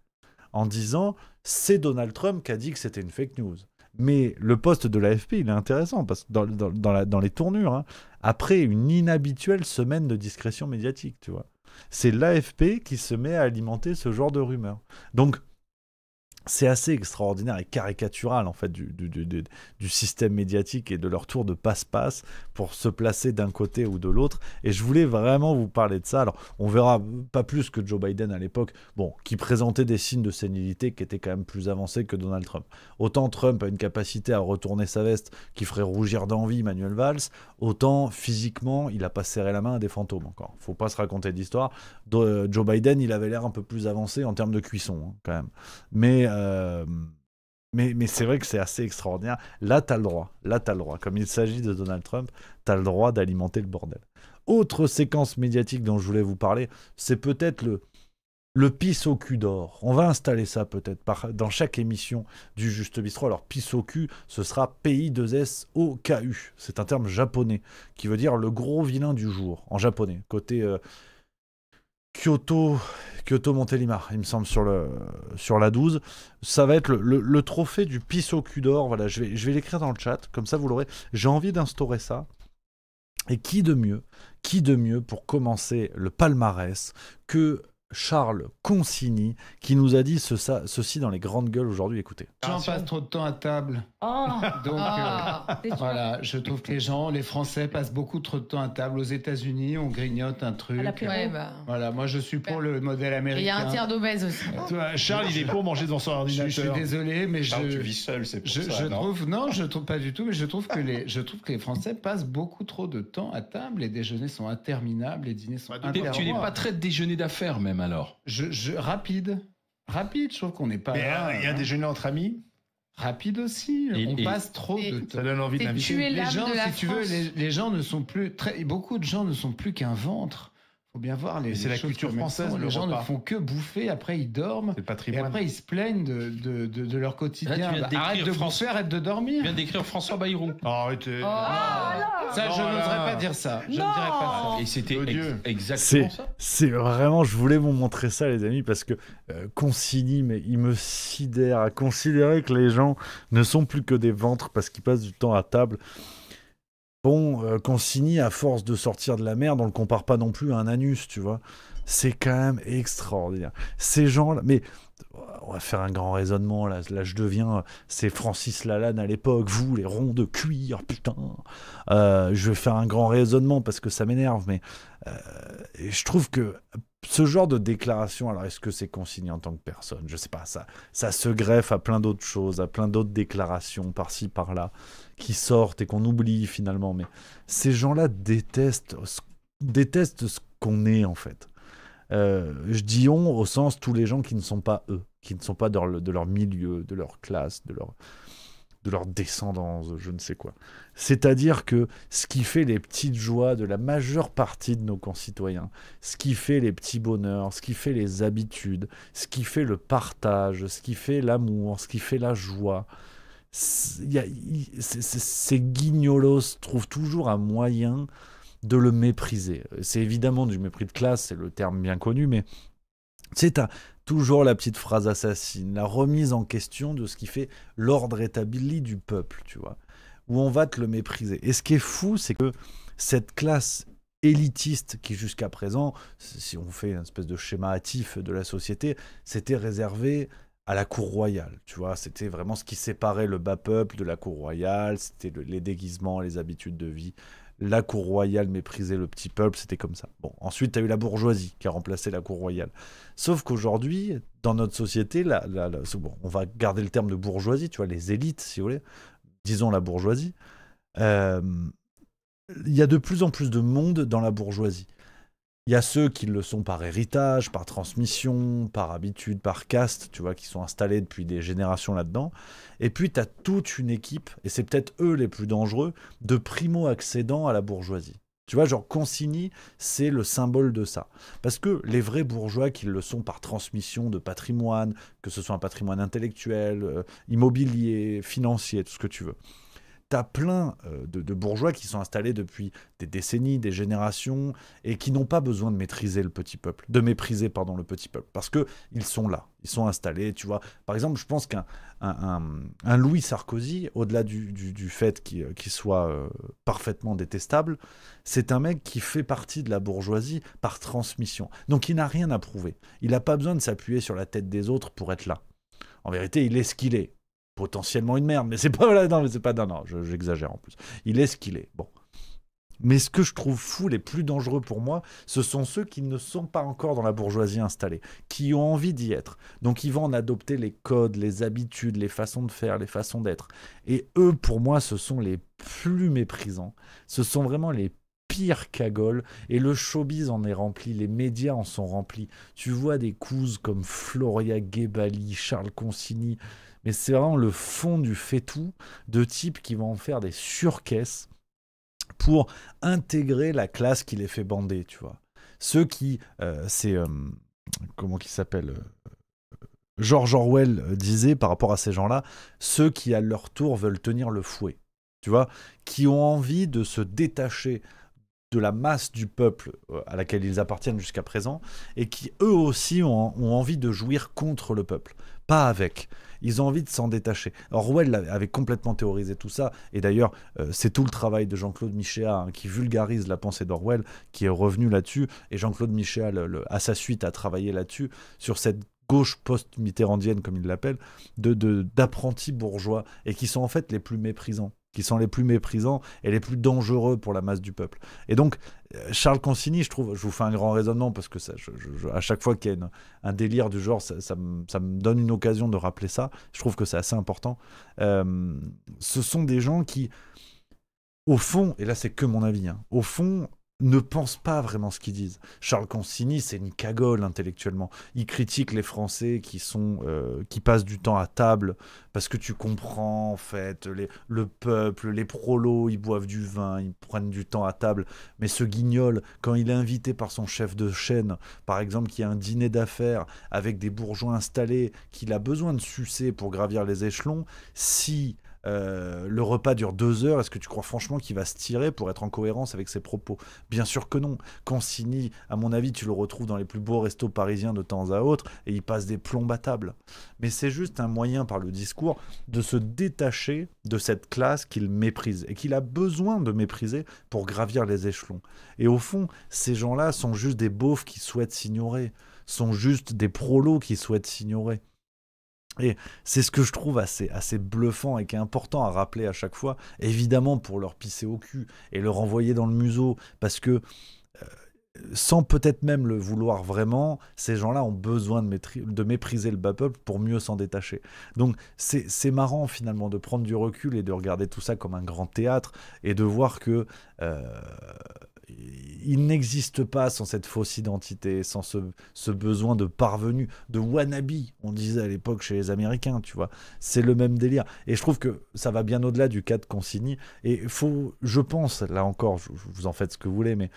en disant « c'est Donald Trump qui a dit que c'était une fake news ». Mais le poste de l'AFP, il est intéressant, parce que dans les tournures, hein, après une inhabituelle semaine de discrétion médiatique, tu vois. C'est l'AFP qui se met à alimenter ce genre de rumeurs. Donc, c'est assez extraordinaire et caricatural en fait du système médiatique et de leur tour de passe-passe pour se placer d'un côté ou de l'autre. Et je voulais vraiment vous parler de ça. Alors, on verra pas plus que Joe Biden à l'époque, bon, qui présentait des signes de sénilité qui étaient quand même plus avancés que Donald Trump. Autant Trump a une capacité à retourner sa veste qui ferait rougir d'envie Manuel Valls, autant physiquement, il a pas serré la main à des fantômes encore. Faut pas se raconter d'histoire. Joe Biden, il avait l'air un peu plus avancé en termes de cuisson, hein, quand même. Mais c'est vrai que c'est assez extraordinaire. Là, t'as le droit. Comme il s'agit de Donald Trump, t'as le droit d'alimenter le bordel. Autre séquence médiatique dont je voulais vous parler, c'est peut-être le pisse au cul d'or. On va installer ça peut-être dans chaque émission du Juste Bistrot. Alors, pisse au cul, ce sera PI2SOKU. C'est un terme japonais qui veut dire le gros vilain du jour, en japonais. Côté Kyoto-Montélimar, il me semble, sur la 12. Ça va être le trophée du pisse au cul d'or. Voilà, je vais l'écrire dans le chat, comme ça vous l'aurez. J'ai envie d'instaurer ça. Et qui de mieux pour commencer le palmarès que Charles Consigny, qui nous a dit ceci dans les grandes gueules aujourd'hui. Écoutez. Les gens passent trop de temps à table. Donc, voilà, je trouve que les Français passent beaucoup trop de temps à table. Aux États-Unis, on grignote un truc. Voilà, moi je suis pour le modèle américain. Et il y a un tiers d'obèses aussi. Charles, il est pour manger devant son ordinateur. Je suis désolé, mais tu vis seul, c'est pour ça. Je trouve pas du tout, mais je trouve que les Français passent beaucoup trop de temps à table. Les déjeuners sont interminables, les dîners sont interminables. Tu n'es pas très déjeuner d'affaires même alors. Rapide, je trouve qu'on n'est pas là. Il y a un déjeuner entre amis. Rapide aussi, on passe trop de temps. Ça donne envie d'inviter. Les gens, si tu veux, les gens ne sont plus beaucoup de gens ne sont plus qu'un ventre. Faut bien voir c'est la culture française. Les gens ne font que bouffer, après ils dorment, et après ils se plaignent de leur quotidien. Arrête de bouffer, arrête de dormir. Tu viens d'écrire François Bayrou. Arrêtez. Ça, je n'oserais pas dire ça. Je ne dirais pas ça. Et c'était exactement ça. C'est vraiment, je voulais vous montrer ça, les amis, parce que Consigny, mais il me sidère à considérer que les gens ne sont plus que des ventres parce qu'ils passent du temps à table. Bon, Consigny, à force de sortir de la merde, on le compare pas non plus à un anus, tu vois. C'est quand même extraordinaire. Ces gens-là, mais on va faire un grand raisonnement, là je deviens, c'est Francis Lalanne à l'époque, vous, les ronds de cuir, putain. Je vais faire un grand raisonnement parce que ça m'énerve, mais je trouve que ce genre de déclaration, alors est-ce que c'est Consigny en tant que personne? Je sais pas, ça se greffe à plein d'autres choses, à plein d'autres déclarations par-ci, par-là, qui sortent et qu'on oublie finalement. Mais ces gens-là détestent ce qu'on est en fait. Je dis on au sens tous les gens qui ne sont pas eux, qui ne sont pas de leur milieu, de leur classe, de leur descendance, je ne sais quoi. C'est-à-dire que ce qui fait les petites joies de la majeure partie de nos concitoyens, ce qui fait les petits bonheurs, ce qui fait les habitudes, ce qui fait le partage, ce qui fait l'amour, ce qui fait la joie, ces guignolos trouvent toujours un moyen de le mépriser. C'est évidemment du mépris de classe, c'est le terme bien connu, mais tu sais, t'as toujours la petite phrase assassine, la remise en question de ce qui fait l'ordre établi du peuple, tu vois, où on va te le mépriser. Et ce qui est fou, c'est que cette classe élitiste qui jusqu'à présent, si on fait une espèce de schéma hâtif de la société, c'était réservé à la cour royale, tu vois, c'était vraiment ce qui séparait le bas peuple de la cour royale, c'était les déguisements, les habitudes de vie. La cour royale méprisait le petit peuple, c'était comme ça. Bon, ensuite, tu as eu la bourgeoisie qui a remplacé la cour royale. Sauf qu'aujourd'hui, dans notre société, bon, on va garder le terme de bourgeoisie, tu vois, les élites, si vous voulez, disons la bourgeoisie, il y a de plus en plus de monde dans la bourgeoisie. Il y a ceux qui le sont par héritage, par transmission, par habitude, par caste, tu vois, qui sont installés depuis des générations là-dedans. Et puis, tu as toute une équipe, et c'est peut-être eux les plus dangereux, de primo-accédants à la bourgeoisie. Tu vois, genre Consigny, c'est le symbole de ça. Parce que les vrais bourgeois qui le sont par transmission de patrimoine, que ce soit un patrimoine intellectuel, immobilier, financier, tout ce que tu veux, t'as plein de bourgeois qui sont installés depuis des décennies, des générations, et qui n'ont pas besoin de maîtriser le petit peuple, de mépriser, pardon, le petit peuple, parce que ils sont là, ils sont installés, tu vois. Par exemple, je pense qu'un Louis Sarkozy, au-delà du fait qu'il soit parfaitement détestable, c'est un mec qui fait partie de la bourgeoisie par transmission. Donc il n'a rien à prouver. Il n'a pas besoin de s'appuyer sur la tête des autres pour être là. En vérité, il est ce qu'il est. Potentiellement une merde, mais c'est pas là, non, mais c'est pas, non, j'exagère en plus. Il est ce qu'il est, bon. Mais ce que je trouve fou, les plus dangereux pour moi, ce sont ceux qui ne sont pas encore dans la bourgeoisie installée, qui ont envie d'y être. Donc ils vont en adopter les codes, les habitudes, les façons de faire, les façons d'être. Et eux, pour moi, ce sont les plus méprisants. Ce sont vraiment les pires cagoles, et le showbiz en est rempli, les médias en sont remplis. Tu vois des couses comme Floria Gebali, Charles Consigny, mais c'est vraiment le fond du fait-tout de types qui vont en faire des surcaisses pour intégrer la classe qui les fait bander, tu vois. Ceux qui, comment qu'il s'appelle George Orwell disait par rapport à ces gens-là, ceux qui à leur tour veulent tenir le fouet, tu vois, qui ont envie de se détacher de la masse du peuple à laquelle ils appartiennent jusqu'à présent, et qui eux aussi ont envie de jouir contre le peuple, pas avec. Ils ont envie de s'en détacher. Orwell avait complètement théorisé tout ça, et d'ailleurs c'est tout le travail de Jean-Claude Michéa qui vulgarise la pensée d'Orwell, qui est revenu là-dessus, et Jean-Claude Michéa à sa suite a travaillé là-dessus, sur cette gauche post-mitterrandienne comme il l'appelle, d'apprentis bourgeois, et qui sont en fait les plus méprisants, et les plus dangereux pour la masse du peuple. Et donc, Charles Consigny, je trouve, je vous fais un grand raisonnement, parce que ça, à chaque fois qu'il y a un délire du genre, ça me donne une occasion de rappeler ça. Je trouve que c'est assez important. Ce sont des gens qui, au fond, et là c'est que mon avis, hein, au fond, ne pensent pas vraiment ce qu'ils disent. Charles Consigny, c'est une cagole intellectuellement. Il critique les Français qui passent du temps à table, parce que tu comprends, en fait, le peuple, les prolos, ils boivent du vin, ils prennent du temps à table. Mais ce guignol, quand il est invité par son chef de chaîne, par exemple, qui a un dîner d'affaires avec des bourgeois installés, qu'il a besoin de sucer pour gravir les échelons, si le repas dure 2 heures, est-ce que tu crois franchement qu'il va se tirer pour être en cohérence avec ses propos? Bien sûr que non. Consigny, à mon avis, tu le retrouves dans les plus beaux restos parisiens de temps à autre, et il passe des plombs à table. Mais c'est juste un moyen, par le discours, de se détacher de cette classe qu'il méprise, et qu'il a besoin de mépriser pour gravir les échelons. Et au fond, ces gens-là sont juste des beaufs qui souhaitent s'ignorer, sont juste des prolos qui souhaitent s'ignorer. Et c'est ce que je trouve assez bluffant et qui est important à rappeler à chaque fois, évidemment pour leur pisser au cul et leur envoyer dans le museau, parce que sans peut-être même le vouloir vraiment, ces gens-là ont besoin de mépriser le bas peuple pour mieux s'en détacher. Donc c'est marrant finalement de prendre du recul et de regarder tout ça comme un grand théâtre, et de voir que il n'existe pas sans cette fausse identité, sans ce besoin de parvenu, de wannabe, on disait à l'époque chez les Américains, tu vois. C'est le même délire. Et je trouve que ça va bien au-delà du cas de Consigny. Et je pense, là encore, vous en faites ce que vous voulez, mais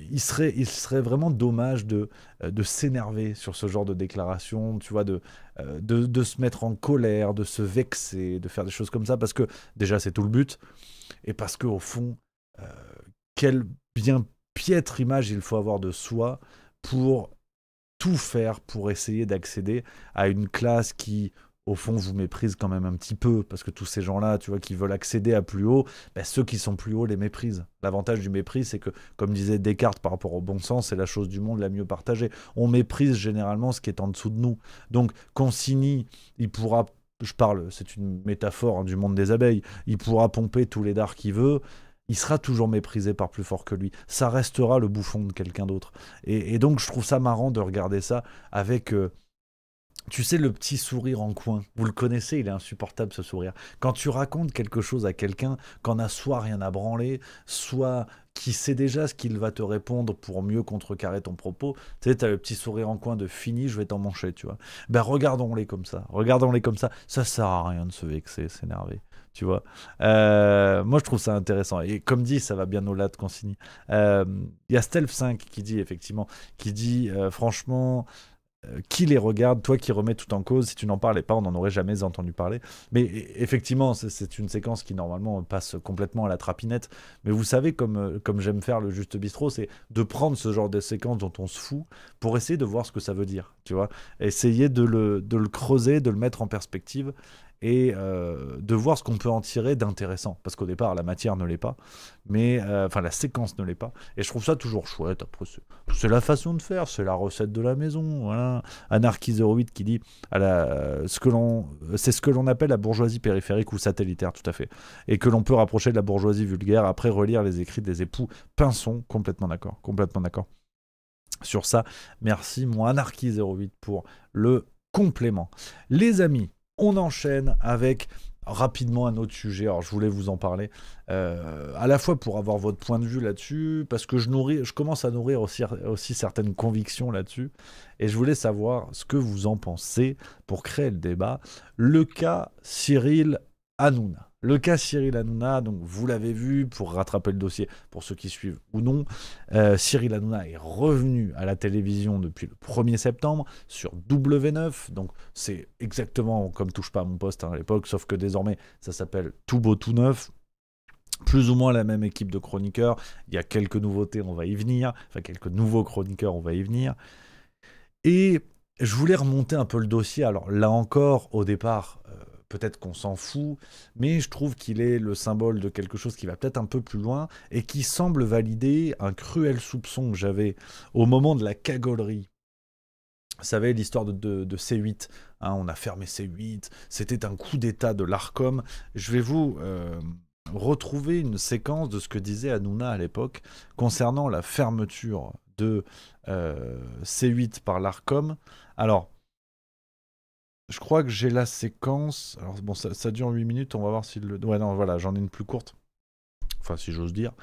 il serait vraiment dommage de s'énerver sur ce genre de déclaration, tu vois, de se mettre en colère, de se vexer, de faire des choses comme ça, parce que déjà c'est tout le but, et parce qu'au fond, quelle bien piètre image il faut avoir de soi pour tout faire pour essayer d'accéder à une classe qui, au fond, vous méprise quand même un petit peu, parce que tous ces gens-là, tu vois, qui veulent accéder à plus haut, ben, ceux qui sont plus hauts les méprisent. L'avantage du mépris, c'est que, comme disait Descartes par rapport au bon sens, c'est la chose du monde la mieux partagée. On méprise généralement ce qui est en dessous de nous. Donc, Consigny, il pourra... c'est une métaphore hein, du monde des abeilles, il pourra pomper tous les dards qu'il veut, il sera toujours méprisé par plus fort que lui. Ça restera le bouffon de quelqu'un d'autre. Et donc, je trouve ça marrant de regarder ça avec... tu sais, le petit sourire en coin. Vous le connaissez, il est insupportable ce sourire. Quand tu racontes quelque chose à quelqu'un, qu'en a soit rien à branler, soit qui sait déjà ce qu'il va te répondre pour mieux contrecarrer ton propos, tu sais, t'as le petit sourire en coin de fini, je vais t'en mancher, tu vois. Ben regardons-les comme ça. Ça sert à rien de se vexer, s'énerver. Tu vois, moi je trouve ça intéressant et comme dit ça va bien au-delà de Consigny. Il y a Stealth5 qui dit franchement qui les regarde, toi qui remets tout en cause, si tu n'en parlais pas on n'en aurait jamais entendu parler, mais effectivement c'est une séquence qui normalement passe complètement à la trapinette, mais vous savez comme j'aime faire le Juste Bistrot, c'est de prendre ce genre de séquence dont on se fout pour essayer de voir ce que ça veut dire, tu vois, essayer de le creuser, de le mettre en perspective et de voir ce qu'on peut en tirer d'intéressant. Parce qu'au départ, la matière ne l'est pas, mais la séquence ne l'est pas. Et je trouve ça toujours chouette. Après, c'est la façon de faire, c'est la recette de la maison. Voilà. Anarchy08 qui dit c'est ce que l'on appelle la bourgeoisie périphérique ou satellitaire, tout à fait. Et que l'on peut rapprocher de la bourgeoisie vulgaire après relire les écrits des époux Pinson. Complètement d'accord. Sur ça, merci, mon Anarchy08 pour le complément. Les amis, on enchaîne avec rapidement un autre sujet. Alors je voulais vous en parler à la fois pour avoir votre point de vue là-dessus, parce que je commence à nourrir aussi certaines convictions là-dessus, et je voulais savoir ce que vous en pensez pour créer le débat. Le cas Cyril Hanouna. Le cas Cyril Hanouna, donc vous l'avez vu, pour rattraper le dossier, pour ceux qui suivent ou non, Cyril Hanouna est revenu à la télévision depuis le 1er septembre sur W9, donc c'est exactement comme Touche pas à mon poste à l'époque, sauf que désormais ça s'appelle Tout Beau Tout Neuf, plus ou moins la même équipe de chroniqueurs, il y a quelques nouveautés, on va y venir, enfin quelques nouveaux chroniqueurs, on va y venir, et je voulais remonter un peu le dossier, alors là encore, au départ... peut-être qu'on s'en fout, mais je trouve qu'il est le symbole de quelque chose qui va peut-être un peu plus loin et qui semble valider un cruel soupçon que j'avais au moment de la cagolerie. Vous savez, l'histoire de C8, hein, on a fermé C8, c'était un coup d'état de l'Arcom. Je vais vous retrouver une séquence de ce que disait Hanouna à l'époque concernant la fermeture de C8 par l'Arcom. Alors, je crois que j'ai la séquence. Alors bon, ça dure 8 minutes, on va voir si le... Ouais, non, voilà, j'en ai une plus courte. Enfin, si j'ose dire.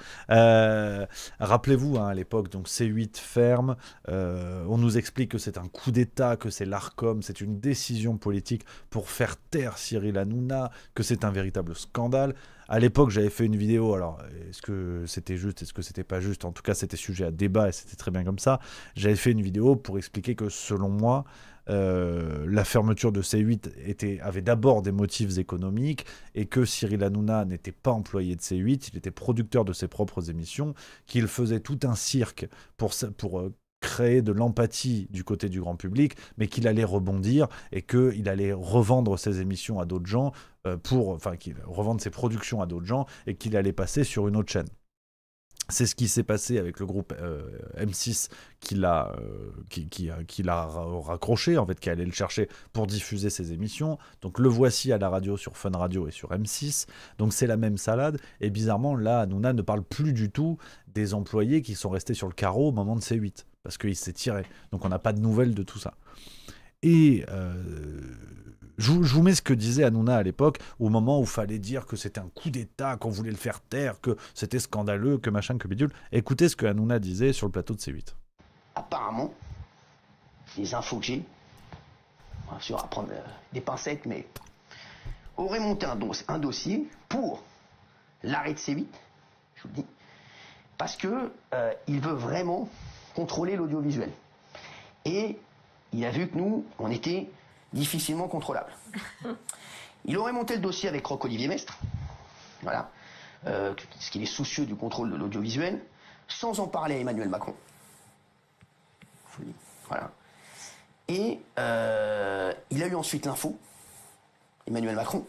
Rappelez-vous, hein, à l'époque, donc C8 ferme. On nous explique que c'est un coup d'État, que c'est l'Arcom, c'est une décision politique pour faire taire Cyril Hanouna, que c'est un véritable scandale. À l'époque, j'avais fait une vidéo, alors est-ce que c'était juste, est-ce que c'était pas juste? En tout cas, c'était sujet à débat et c'était très bien comme ça. J'avais fait une vidéo pour expliquer que, selon moi, la fermeture de C8 avait d'abord des motifs économiques et que Cyril Hanouna n'était pas employé de C8, il était producteur de ses propres émissions, qu'il faisait tout un cirque pour créer de l'empathie du côté du grand public, mais qu'il allait rebondir et qu'il allait revendre ses émissions à d'autres gens, qu'il revendre ses productions à d'autres gens et qu'il allait passer sur une autre chaîne. C'est ce qui s'est passé avec le groupe M6 qui l'a raccroché, en fait, qui allait le chercher pour diffuser ses émissions. Donc le voici à la radio sur Fun Radio et sur M6. Donc c'est la même salade. Et bizarrement, là, Hanouna ne parle plus du tout des employés qui sont restés sur le carreau au moment de C8, parce qu'il s'est tiré. Donc on n'a pas de nouvelles de tout ça. Et Je vous mets ce que disait Hanouna à l'époque, au moment où il fallait dire que c'était un coup d'État, qu'on voulait le faire taire, que c'était scandaleux, que machin, que bidule. Écoutez ce que Hanouna disait sur le plateau de C8. Apparemment, les infos que j'ai, bien sûr à prendre des pincettes, mais aurait monté un dossier pour l'arrêt de C8, je vous le dis, parce que il veut vraiment contrôler l'audiovisuel. Et il a vu que nous, on était difficilement contrôlables. Il aurait monté le dossier avec Roch-Olivier Mestre, voilà, parce qu'il est soucieux du contrôle de l'audiovisuel, sans en parler à Emmanuel Macron. Voilà. Et il a eu ensuite l'info, Emmanuel Macron,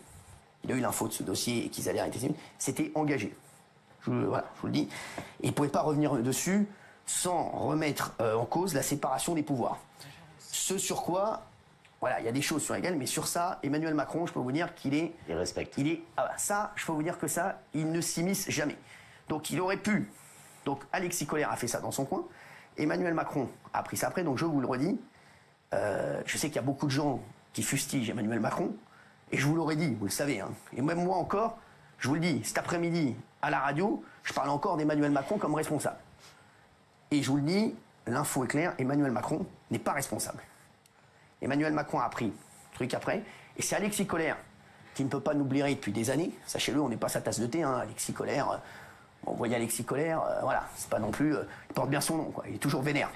il a eu l'info de ce dossier et qu'ils allaient arrêter C8, c'était engagé. Voilà, je vous le dis. Et il ne pouvait pas revenir dessus sans remettre en cause la séparation des pouvoirs. Ce sur quoi, voilà, il y a des choses sur lesquelles, mais sur ça, Emmanuel Macron, je peux vous dire qu'il est... Il respecte. Ça, je peux vous dire que ça, il ne s'immisce jamais. Donc il aurait pu... Donc Alexis Collère a fait ça dans son coin, Emmanuel Macron a pris ça après, donc je vous le redis, je sais qu'il y a beaucoup de gens qui fustigent Emmanuel Macron, et je vous l'aurais dit, vous le savez, hein. Et même moi encore, je vous le dis, cet après-midi, à la radio, je parle encore d'Emmanuel Macron comme responsable. Et je vous le dis, l'info est claire, Emmanuel Macron n'est pas responsable. Emmanuel Macron a pris le truc après, et c'est Alexis Collère qui ne peut pas nous blairer depuis des années. Sachez-le, on n'est pas sa tasse de thé, hein. Alexis Collère, bon, vous voyez Alexis Collère, voilà, c'est pas non plus, il porte bien son nom, quoi. Il est toujours vénère.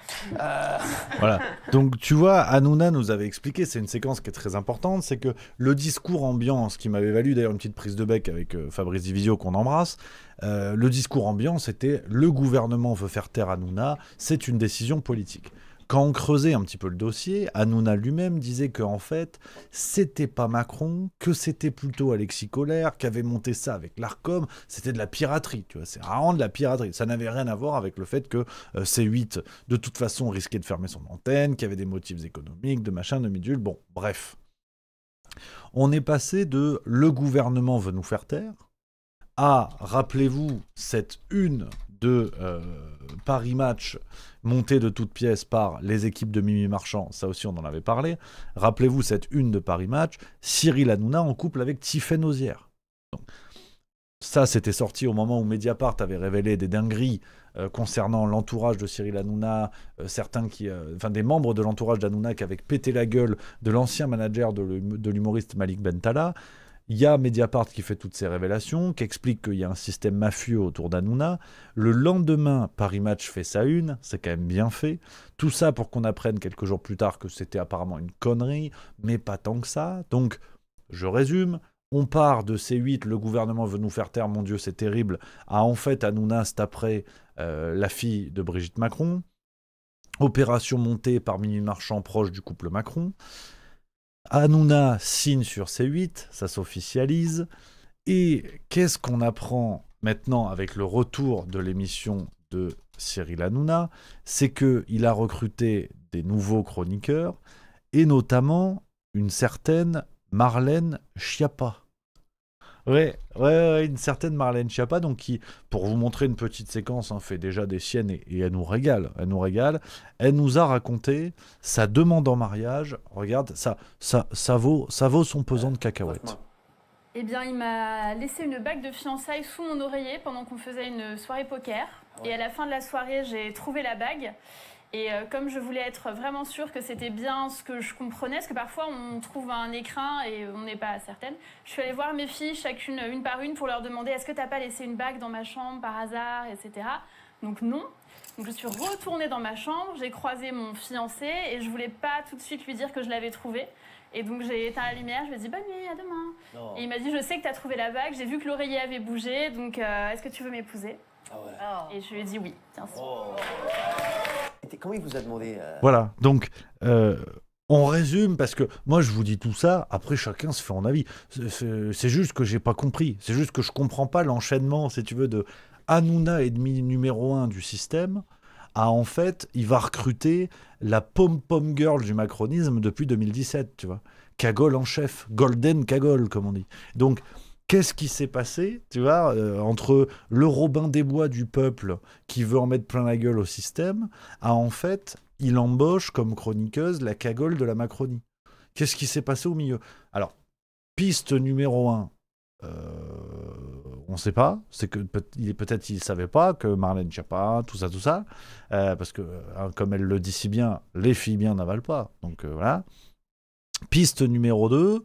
Voilà. Donc tu vois, Hanouna nous avait expliqué, c'est une séquence qui est très importante, c'est que le discours ambiant, ce qui m'avait valu d'ailleurs une petite prise de bec avec Fabrice Divisio qu'on embrasse, le discours ambiant c'était le gouvernement veut faire taire Hanouna, c'est une décision politique. Quand on creusait un petit peu le dossier, Hanouna lui-même disait qu'en fait, c'était pas Macron, que c'était plutôt Alexis Collère qui avait monté ça avec l'Arcom, c'était de la piraterie, tu vois, c'est vraiment de la piraterie. Ça n'avait rien à voir avec le fait que C8, de toute façon, risquait de fermer son antenne, qu'il y avait des motifs économiques, de machin, de midule, bon, bref. On est passé de « le gouvernement veut nous faire taire » à, rappelez-vous, cette une de Paris Match montée de toutes pièces par les équipes de Mimi Marchand, ça aussi on en avait parlé. Rappelez-vous cette une de Paris Match, Cyril Hanouna en couple avec Tiffaine Ozière. Donc, ça c'était sorti au moment où Mediapart avait révélé des dingueries concernant l'entourage de Cyril Hanouna, certains des membres de l'entourage d'Hanouna qui avaient pété la gueule de l'ancien manager de l'humoriste Malik Bentala. Il y a Mediapart qui fait toutes ces révélations, qui explique qu'il y a un système mafieux autour d'Hanouna. Le lendemain, Paris Match fait sa une, c'est quand même bien fait. Tout ça pour qu'on apprenne quelques jours plus tard que c'était apparemment une connerie, mais pas tant que ça. Donc, je résume, on part de C8, le gouvernement veut nous faire taire, mon Dieu, c'est terrible, à en fait Hanouna, c'est après la fille de Brigitte Macron. Opération montée par Mimi Marchand proche du couple Macron. Hanouna signe sur C8, ça s'officialise. Et qu'est-ce qu'on apprend maintenant avec le retour de l'émission de Cyril Hanouna? C'est qu'il a recruté des nouveaux chroniqueurs, et notamment une certaine Marlène Schiappa. Ouais, une certaine Marlène Schiappa, donc qui, pour vous montrer une petite séquence, fait déjà des siennes et elle nous régale. Elle nous a raconté sa demande en mariage. Regarde, ça vaut son pesant de cacahuètes. Eh bien, il m'a laissé une bague de fiançailles sous mon oreiller pendant qu'on faisait une soirée poker. Ouais. Et à la fin de la soirée, j'ai trouvé la bague. Et comme je voulais être vraiment sûre que c'était bien ce que je comprenais, parce que parfois on trouve un écrin et on n'est pas certaine, je suis allée voir mes filles chacune une par une pour leur demander « Est-ce que t'as pas laissé une bague dans ma chambre par hasard ?» etc. Donc non. Donc je suis retournée dans ma chambre, j'ai croisé mon fiancé et je voulais pas tout de suite lui dire que je l'avais trouvé. Et donc j'ai éteint la lumière, je lui ai dit « Bonne nuit, à demain. » Et il m'a dit « Je sais que t'as trouvé la bague, j'ai vu que l'oreiller avait bougé, donc est-ce que tu veux m'épouser ?» Et je lui ai dit oui, bien sûr. Comment il vous a demandé Voilà, donc on résume, parce que moi je vous dis tout ça, après chacun se fait en avis. C'est juste que j'ai pas compris, c'est juste que je comprends pas l'enchaînement, si tu veux, de Hanouna ennemi numéro 1 du système, à en fait, il va recruter la pom-pom girl du macronisme depuis 2017, tu vois. Cagole en chef, golden cagole, comme on dit. Donc, qu'est-ce qui s'est passé, tu vois, entre le Robin des Bois du peuple qui veut en mettre plein la gueule au système, à en fait, il embauche comme chroniqueuse la cagole de la Macronie, Qu'est-ce qui s'est passé au milieu? Alors, piste numéro 1, on ne sait pas. C'est que peut-être il ne savait pas que Marlène Schiappa, tout ça. Parce que, comme elle le dit si bien, les filles bien n'avalent pas. Donc voilà. Piste numéro 2,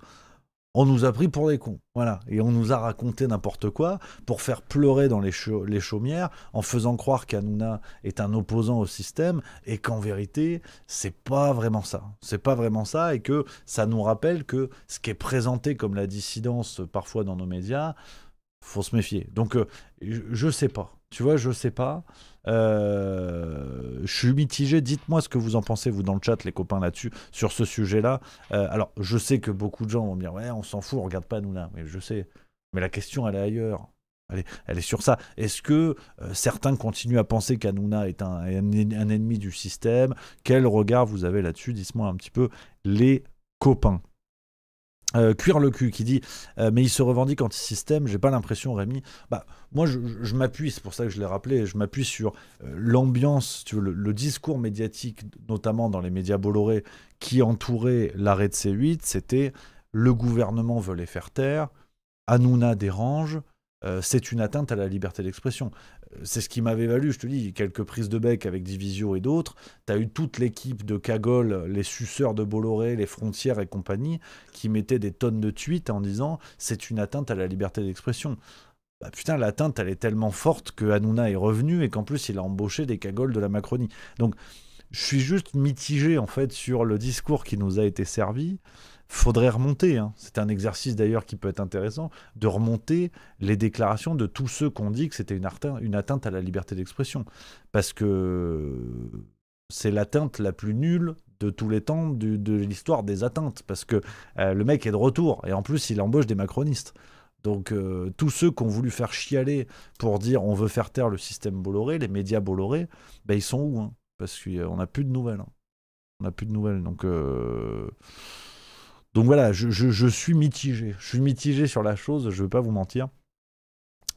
on nous a pris pour des cons. Voilà. Et on nous a raconté n'importe quoi pour faire pleurer dans les chaumières en faisant croire qu'Hanouna est un opposant au système et qu'en vérité, c'est pas vraiment ça. C'est pas vraiment ça et que ça nous rappelle que ce qui est présenté comme la dissidence parfois dans nos médias, faut se méfier. Donc, je sais pas. Tu vois, je sais pas. Je suis mitigé. Dites-moi ce que vous en pensez, vous, dans le chat, les copains, là-dessus, sur ce sujet-là. Alors, je sais que beaucoup de gens vont me dire « Ouais, on s'en fout, on regarde pas Hanouna. » Mais je sais. Mais la question, elle est ailleurs. Elle est sur ça. Est-ce que certains continuent à penser qu'Hanouna est un ennemi du système? Quel regard vous avez là-dessus? Dites-moi un petit peu, les copains. Cuire le cul qui dit mais il se revendique anti-système, j'ai pas l'impression, Rémi. Moi je m'appuie, c'est pour ça que je l'ai rappelé, je m'appuie sur l'ambiance, tu veux, le discours médiatique, notamment dans les médias Bolloré, qui entourait l'arrêt de C8, c'était le gouvernement veut les faire taire, Hanouna dérange, c'est une atteinte à la liberté d'expression. C'est ce qui m'avait valu, je te dis, quelques prises de bec avec Divisio et d'autres. Tu as eu toute l'équipe de Cagole, les suceurs de Bolloré, les frontières et compagnie, qui mettaient des tonnes de tweets en disant « c'est une atteinte à la liberté d'expression ». Putain, l'atteinte, elle est tellement forte que Hanouna est revenu et qu'en plus, il a embauché des Cagoles de la Macronie. Donc, je suis juste mitigé, en fait, sur le discours qui nous a été servi. Faudrait remonter, hein. C'est un exercice d'ailleurs qui peut être intéressant, de remonter les déclarations de tous ceux qui ont dit que c'était une atteinte à la liberté d'expression. Parce que c'est l'atteinte la plus nulle de tous les temps de l'histoire des atteintes. Parce que le mec est de retour, et en plus il embauche des macronistes. Donc tous ceux qui ont voulu faire chialer pour dire on veut faire taire le système Bolloré, les médias Bolloré, ils sont où, hein? Parce qu'on n'a plus de nouvelles. Hein. On n'a plus de nouvelles, donc voilà, je suis mitigé. Je suis mitigé sur la chose, je ne veux pas vous mentir.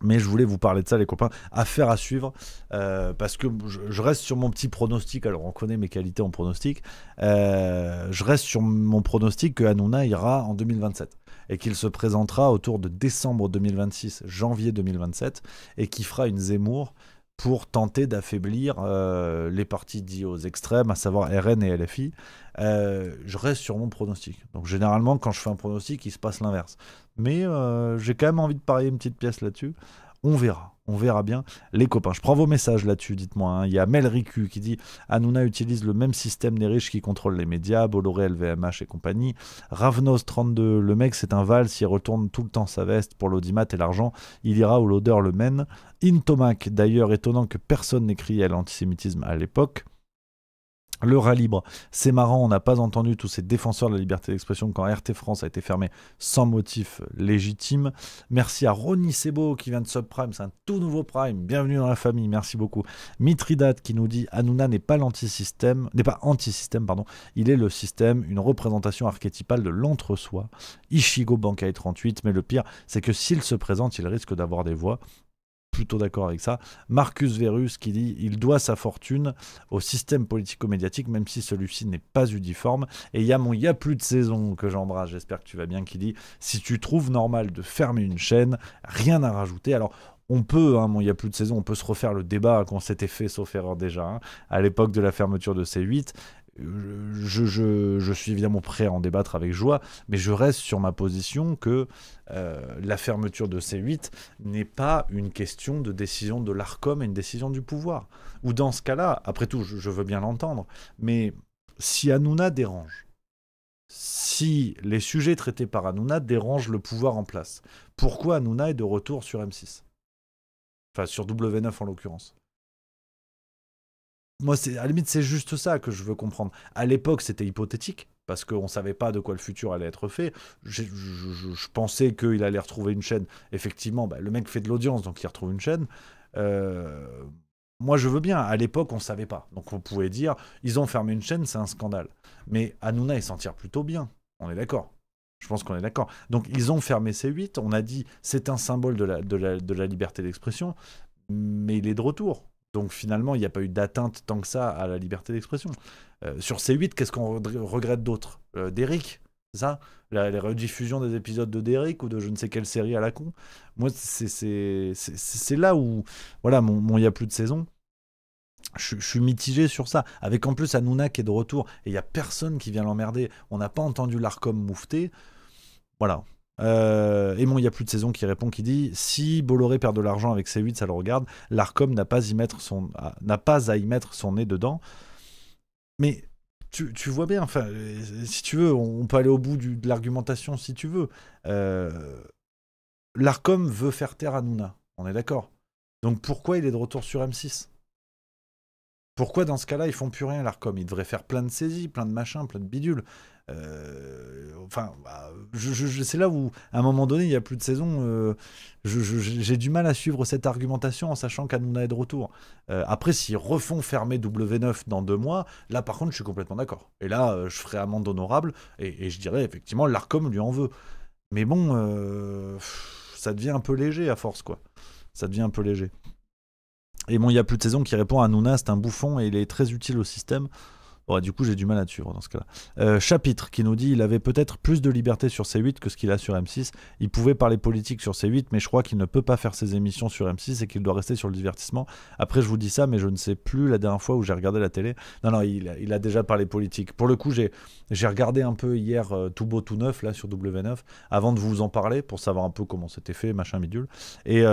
Mais je voulais vous parler de ça, les copains. Affaire à suivre, parce que je reste sur mon petit pronostic. Alors, on connaît mes qualités en pronostic. Je reste sur mon pronostic que Hanouna ira en 2027 et qu'il se présentera autour de décembre 2026, janvier 2027, et qu'il fera une Zemmour pour tenter d'affaiblir les partis dits aux extrêmes, à savoir RN et LFI. Je reste sur mon pronostic. Donc généralement, quand je fais un pronostic, il se passe l'inverse. Mais j'ai quand même envie de parier une petite pièce là-dessus. On verra bien. Les copains, je prends vos messages là-dessus, dites-moi. Hein. Il y a Mel Ricu qui dit « Hanouna utilise le même système des riches qui contrôlent les médias, Bolloré, LVMH et compagnie. Ravnos32, le mec c'est un val, s'il retourne tout le temps sa veste pour l'audimat et l'argent, il ira où l'odeur le mène. Intomac, d'ailleurs étonnant que personne n'ait crié à l'antisémitisme à l'époque. Le rat libre, c'est marrant, on n'a pas entendu tous ces défenseurs de la liberté d'expression quand RT France a été fermé sans motif légitime. Merci à Ronnie Sebo qui vient de Subprime, c'est un tout nouveau Prime, bienvenue dans la famille, merci beaucoup. Mithridate qui nous dit Hanouna n'est pas anti-système, il est le système, une représentation archétypale de l'entre-soi. Ishigo Bankai 38, mais le pire, c'est que s'il se présente, il risque d'avoir des voix. Plutôt d'accord avec ça. Marcus Verus qui dit il doit sa fortune au système politico-médiatique même si celui-ci n'est pas uniforme. Et il y a mon il y a plus de saison que j'embrasse, j'espère que tu vas bien, qui dit si tu trouves normal de fermer une chaîne, rien à rajouter. Alors on peut, hein, il y a plus de saison, on peut se refaire le débat qu'on s'était fait, sauf erreur déjà, hein, à l'époque de la fermeture de C8. Je suis évidemment prêt à en débattre avec joie, mais je reste sur ma position que la fermeture de C8 n'est pas une question de décision de l'Arcom et une décision du pouvoir. Ou dans ce cas-là, après tout, je veux bien l'entendre, mais si Hanouna dérange, si les sujets traités par Hanouna dérangent le pouvoir en place, pourquoi Hanouna est de retour sur M6 ? Enfin, sur W9 en l'occurrence. Moi, à la limite, c'est juste ça que je veux comprendre. À l'époque, c'était hypothétique, parce qu'on ne savait pas de quoi le futur allait être fait. Je pensais qu'il allait retrouver une chaîne. Effectivement, le mec fait de l'audience, donc il retrouve une chaîne. Moi, je veux bien. À l'époque, on ne savait pas. Donc, on pouvait dire, ils ont fermé une chaîne, c'est un scandale. Mais Hanouna, il s'en tire plutôt bien. On est d'accord. Je pense qu'on est d'accord. Donc, ils ont fermé C8. On a dit, c'est un symbole de la liberté d'expression, mais il est de retour. Donc finalement, il n'y a pas eu d'atteinte tant que ça à la liberté d'expression. Sur C8, qu'est-ce qu'on regrette d'autre ? D'Éric ? C'est ça, les rediffusions des épisodes de Derrick ou de je ne sais quelle série à la con. Moi, c'est là où, voilà, mon y a plus de saison. Je suis mitigé sur ça. Avec en plus Hanouna qui est de retour et il n'y a personne qui vient l'emmerder. On n'a pas entendu l'Arcom moufter. Voilà. Et mon il y a plus de saison qui répond, qui dit si Bolloré perd de l'argent avec C8, ça le regarde. L'Arcom n'a pas à y mettre son nez dedans. Mais tu vois bien, enfin, si tu veux, on peut aller au bout de l'argumentation si tu veux. L'Arcom veut faire taire Hanouna, on est d'accord. Donc pourquoi il est de retour sur M6 ? Pourquoi dans ce cas-là ils font plus rien, l'Arcom ? Ils devraient faire plein de saisies, plein de machins, plein de bidules. C'est là où, à un moment donné, il n'y a plus de saison. J'ai du mal à suivre cette argumentation en sachant qu'Hanouna est de retour. Après, s'ils refont fermer W9 dans 2 mois, là par contre, je suis complètement d'accord. Et là, je ferai amende honorable et je dirais effectivement, l'Arcom lui en veut. Mais bon, ça devient un peu léger à force, quoi. Ça devient un peu léger. Et bon, il n'y a plus de saison qui répond à Hanouna, c'est un bouffon et il est très utile au système. Bon, du coup, j'ai du mal à suivre dans ce cas-là. Chapitre qui nous dit il avait peut-être plus de liberté sur C8 que ce qu'il a sur M6. Il pouvait parler politique sur C8, mais je crois qu'il ne peut pas faire ses émissions sur M6 et qu'il doit rester sur le divertissement. Après, je vous dis ça, mais je ne sais plus la dernière fois où j'ai regardé la télé. Non, il a déjà parlé politique. Pour le coup, j'ai regardé un peu hier Tout Beau Tout Neuf là sur W9 avant de vous en parler pour savoir un peu comment c'était fait, machin bidule. Et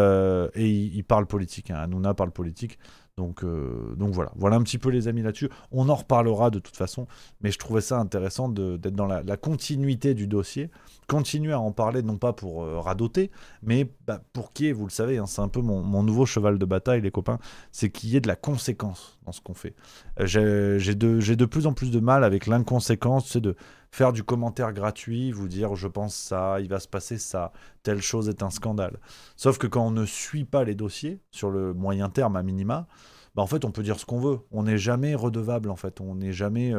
il parle politique. Hein. Hanouna parle politique. Donc voilà un petit peu les amis là-dessus. On en reparlera de toute façon, mais je trouvais ça intéressant d'être dans la continuité du dossier, continuer à en parler, non pas pour radoter, mais pour qu'il y ait, vous le savez, hein, c'est un peu mon nouveau cheval de bataille, les copains, c'est qu'il y ait de la conséquence dans ce qu'on fait. J'ai de plus en plus de mal avec l'inconséquence, c'est de faire du commentaire gratuit, vous dire je pense ça, il va se passer ça, telle chose est un scandale. Sauf que quand on ne suit pas les dossiers, sur le moyen terme à minima, en fait on peut dire ce qu'on veut. On n'est jamais redevable en fait, on n'est jamais,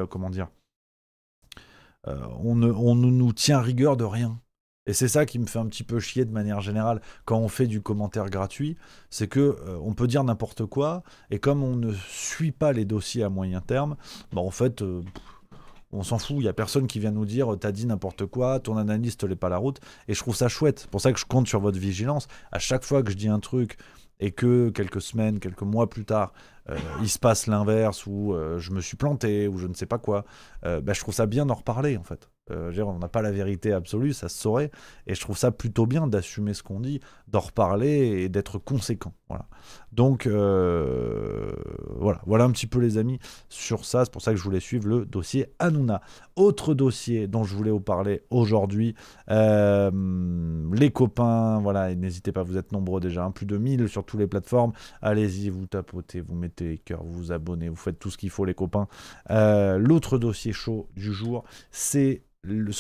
on ne nous tient rigueur de rien. Et c'est ça qui me fait un petit peu chier de manière générale quand on fait du commentaire gratuit, c'est que on peut dire n'importe quoi, et comme on ne suit pas les dossiers à moyen terme, en fait... on s'en fout, il n'y a personne qui vient nous dire t'as dit n'importe quoi, ton analyse te l'est pas la route, et je trouve ça chouette. C'est pour ça que je compte sur votre vigilance. À chaque fois que je dis un truc et que quelques semaines, quelques mois plus tard, il se passe l'inverse, ou je me suis planté, ou je ne sais pas quoi, je trouve ça bien d'en reparler en fait. On n'a pas la vérité absolue, ça se saurait, et je trouve ça plutôt bien d'assumer ce qu'on dit, d'en reparler et d'être conséquent. Voilà. Donc voilà un petit peu les amis sur ça. C'est pour ça que je voulais suivre le dossier Hanouna. Autre dossier dont je voulais vous parler aujourd'hui, les copains, voilà, n'hésitez pas, vous êtes nombreux déjà, plus de 1000 sur toutes les plateformes, allez-y, vous tapotez, vous mettez les cœurs, vous vous abonnez, vous faites tout ce qu'il faut les copains. L'autre dossier chaud du jour, ce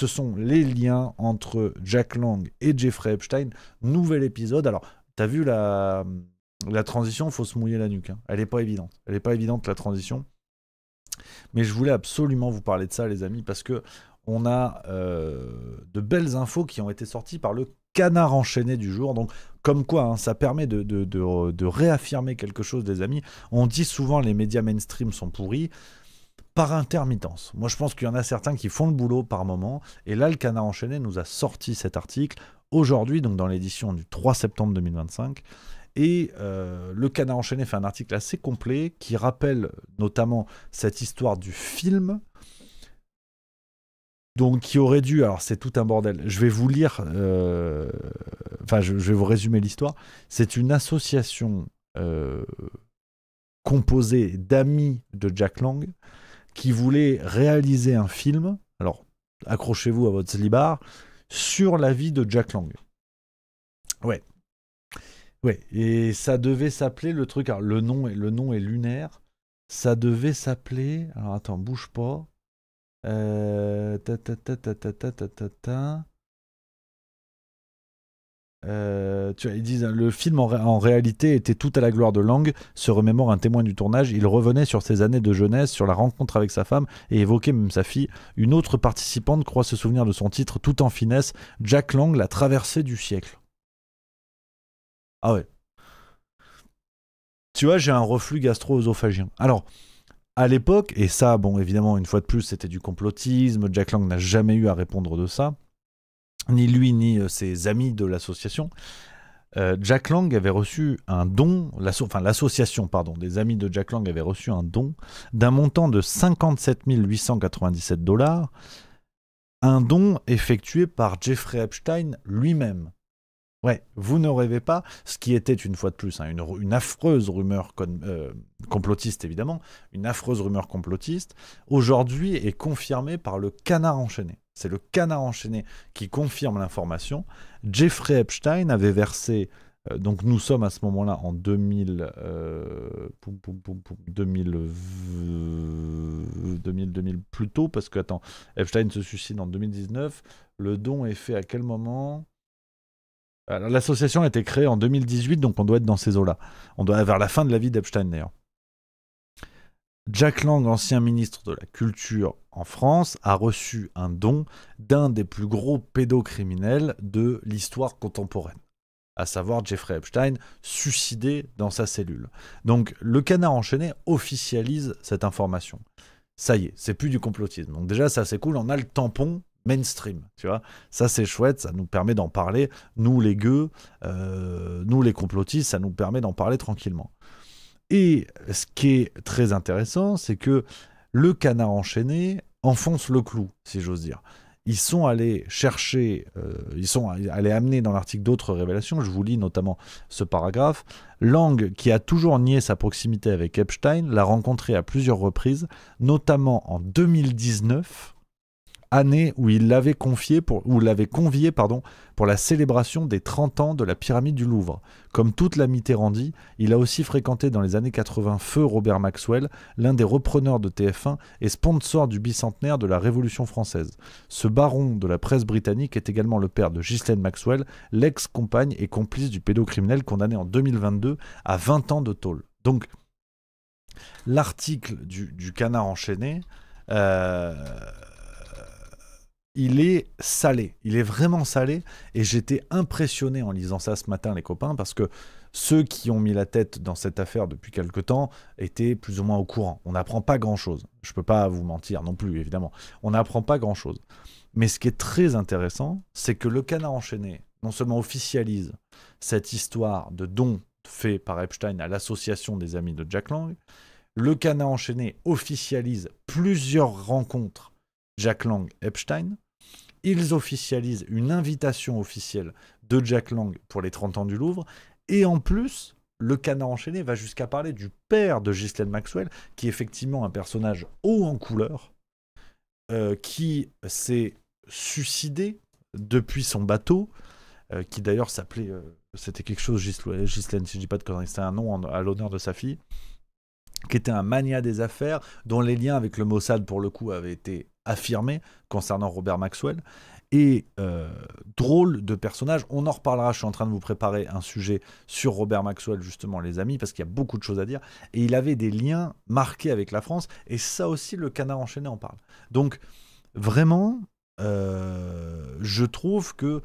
sont les liens entre Jack Lang et Jeffrey Epstein. Nouvel épisode. Alors, t'as vu la transition, faut se mouiller la nuque. Hein. Elle n'est pas évidente. Elle n'est pas évidente, la transition. Mais je voulais absolument vous parler de ça, les amis, parce que on a de belles infos qui ont été sorties par le Canard enchaîné du jour. Donc, comme quoi, hein, ça permet de réaffirmer quelque chose, les amis. On dit souvent les médias mainstream sont pourris. Par intermittence. Moi, je pense qu'il y en a certains qui font le boulot par moment. Et là, le Canard enchaîné nous a sorti cet article aujourd'hui, donc dans l'édition du 3 septembre 2025. Et le Canard enchaîné fait un article assez complet qui rappelle notamment cette histoire du film. Donc, qui aurait dû... Alors, c'est tout un bordel. Je vais vous lire... je vais vous résumer l'histoire. C'est une association composée d'amis de Jack Lang qui voulait réaliser un film, alors accrochez-vous à votre slibard, sur la vie de Jack Lang. Ouais, et ça devait s'appeler le truc, alors le nom est lunaire, ça devait s'appeler, alors attends, bouge pas, ils disent le film en réalité était tout à la gloire de Lang, se remémore un témoin du tournage. Il revenait sur ses années de jeunesse, sur la rencontre avec sa femme et évoquait même sa fille. Une autre participante croit se souvenir de son titre tout en finesse, Jack Lang, la traversée du siècle. Ah ouais. Tu vois, j'ai un reflux gastro-œsophagien. Alors, à l'époque, et ça, bon, évidemment, une fois de plus, c'était du complotisme, Jack Lang n'a jamais eu à répondre de ça, ni lui, ni ses amis de l'association. Jack Lang avait reçu un don, l'association des amis de Jack Lang avait reçu un don d'un montant de 57 897 $, un don effectué par Jeffrey Epstein lui-même. Ouais, vous ne rêvez pas, ce qui était une fois de plus une affreuse rumeur complotiste, évidemment, une affreuse rumeur complotiste, aujourd'hui est confirmée par le Canard enchaîné. C'est le Canard enchaîné qui confirme l'information. Jeffrey Epstein avait versé, donc nous sommes à ce moment-là en 2000, 2000 plus tôt, parce que, attends, Epstein se suicide en 2019, le don est fait à quel moment ? Alors, l'association a été créée en 2018, donc on doit être dans ces eaux-là. On doit être vers la fin de la vie d'Epstein, d'ailleurs. Jack Lang, ancien ministre de la Culture en France, a reçu un don d'un des plus gros pédocriminels de l'histoire contemporaine, à savoir Jeffrey Epstein, suicidé dans sa cellule. Donc le Canard enchaîné officialise cette information. Ça y est, c'est plus du complotisme. Donc déjà, ça c'est cool, on a le tampon mainstream, tu vois. Ça c'est chouette, ça nous permet d'en parler. Nous les gueux, nous les complotistes, ça nous permet d'en parler tranquillement. Et ce qui est très intéressant, c'est que le Canard enchaîné enfonce le clou, si j'ose dire. Ils sont allés chercher, ils sont allés amener dans l'article d'autres révélations, je vous lis notamment ce paragraphe. Lang, qui a toujours nié sa proximité avec Epstein, l'a rencontré à plusieurs reprises, notamment en 2019, année où il l'avait convié pour la célébration des 30 ans de la pyramide du Louvre. Comme toute la Mitterrandie, il a aussi fréquenté dans les années 80 feu Robert Maxwell, l'un des repreneurs de TF1 et sponsor du bicentenaire de la Révolution française. Ce baron de la presse britannique est également le père de Ghislaine Maxwell, l'ex-compagne et complice du pédocriminel condamné en 2022 à 20 ans de tôle. Donc, l'article du Canard enchaîné... il est salé, il est vraiment salé, et j'étais impressionné en lisant ça ce matin, les copains, parce que ceux qui ont mis la tête dans cette affaire depuis quelque temps étaient plus ou moins au courant. On n'apprend pas grand-chose, je peux pas vous mentir non plus, évidemment, on n'apprend pas grand-chose. Mais ce qui est très intéressant, c'est que le Canard enchaîné, non seulement officialise cette histoire de don fait par Epstein à l'association des amis de Jack Lang, le Canard enchaîné officialise plusieurs rencontres Jack Lang, Epstein. Ils officialisent une invitation officielle de Jack Lang pour les 30 ans du Louvre. Et en plus, le Canard enchaîné va jusqu'à parler du père de Ghislaine Maxwell, qui est effectivement un personnage haut en couleur, qui s'est suicidé depuis son bateau, qui d'ailleurs s'appelait... c'était quelque chose, Ghislaine, si je dis pas de conneries, c'était un nom à l'honneur de sa fille, qui était un magnat des affaires, dont les liens avec le Mossad, pour le coup, avaient été affirmé concernant Robert Maxwell. Et drôle de personnage, on en reparlera, je suis en train de vous préparer un sujet sur Robert Maxwell, justement, les amis, parce qu'il y a beaucoup de choses à dire, et il avait des liens marqués avec la France, et ça aussi, le Canard enchaîné en parle. Donc, vraiment, je trouve que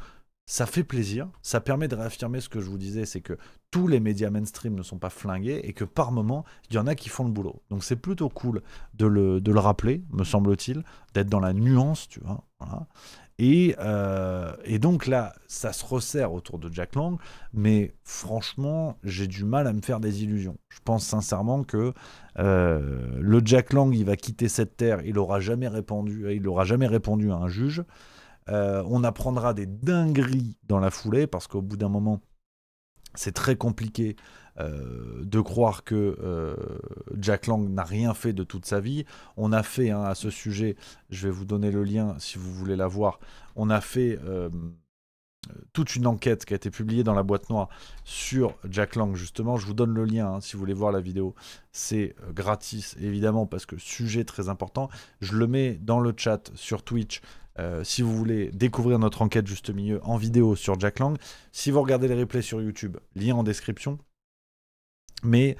ça fait plaisir, ça permet de réaffirmer ce que je vous disais, c'est que tous les médias mainstream ne sont pas flingués et que par moment, il y en a qui font le boulot. Donc c'est plutôt cool de le rappeler, me semble-t-il, d'être dans la nuance, tu vois. Voilà. Et donc là, ça se resserre autour de Jack Lang, mais franchement, j'ai du mal à me faire des illusions. Je pense sincèrement que le Jack Lang, il va quitter cette terre, il n'aura jamais répondu à un juge. On apprendra des dingueries dans la foulée, parce qu'au bout d'un moment, c'est très compliqué de croire que Jack Lang n'a rien fait de toute sa vie. On a fait, à ce sujet, je vais vous donner le lien si vous voulez la voir, on a fait toute une enquête qui a été publiée dans la boîte noire sur Jack Lang, justement. Je vous donne le lien si vous voulez voir la vidéo. C'est gratis, évidemment, parce que sujet très important. Je le mets dans le chat sur Twitch. Si vous voulez découvrir notre enquête juste milieu en vidéo sur Jack Lang, si vous regardez les replays sur YouTube, lien en description. Mais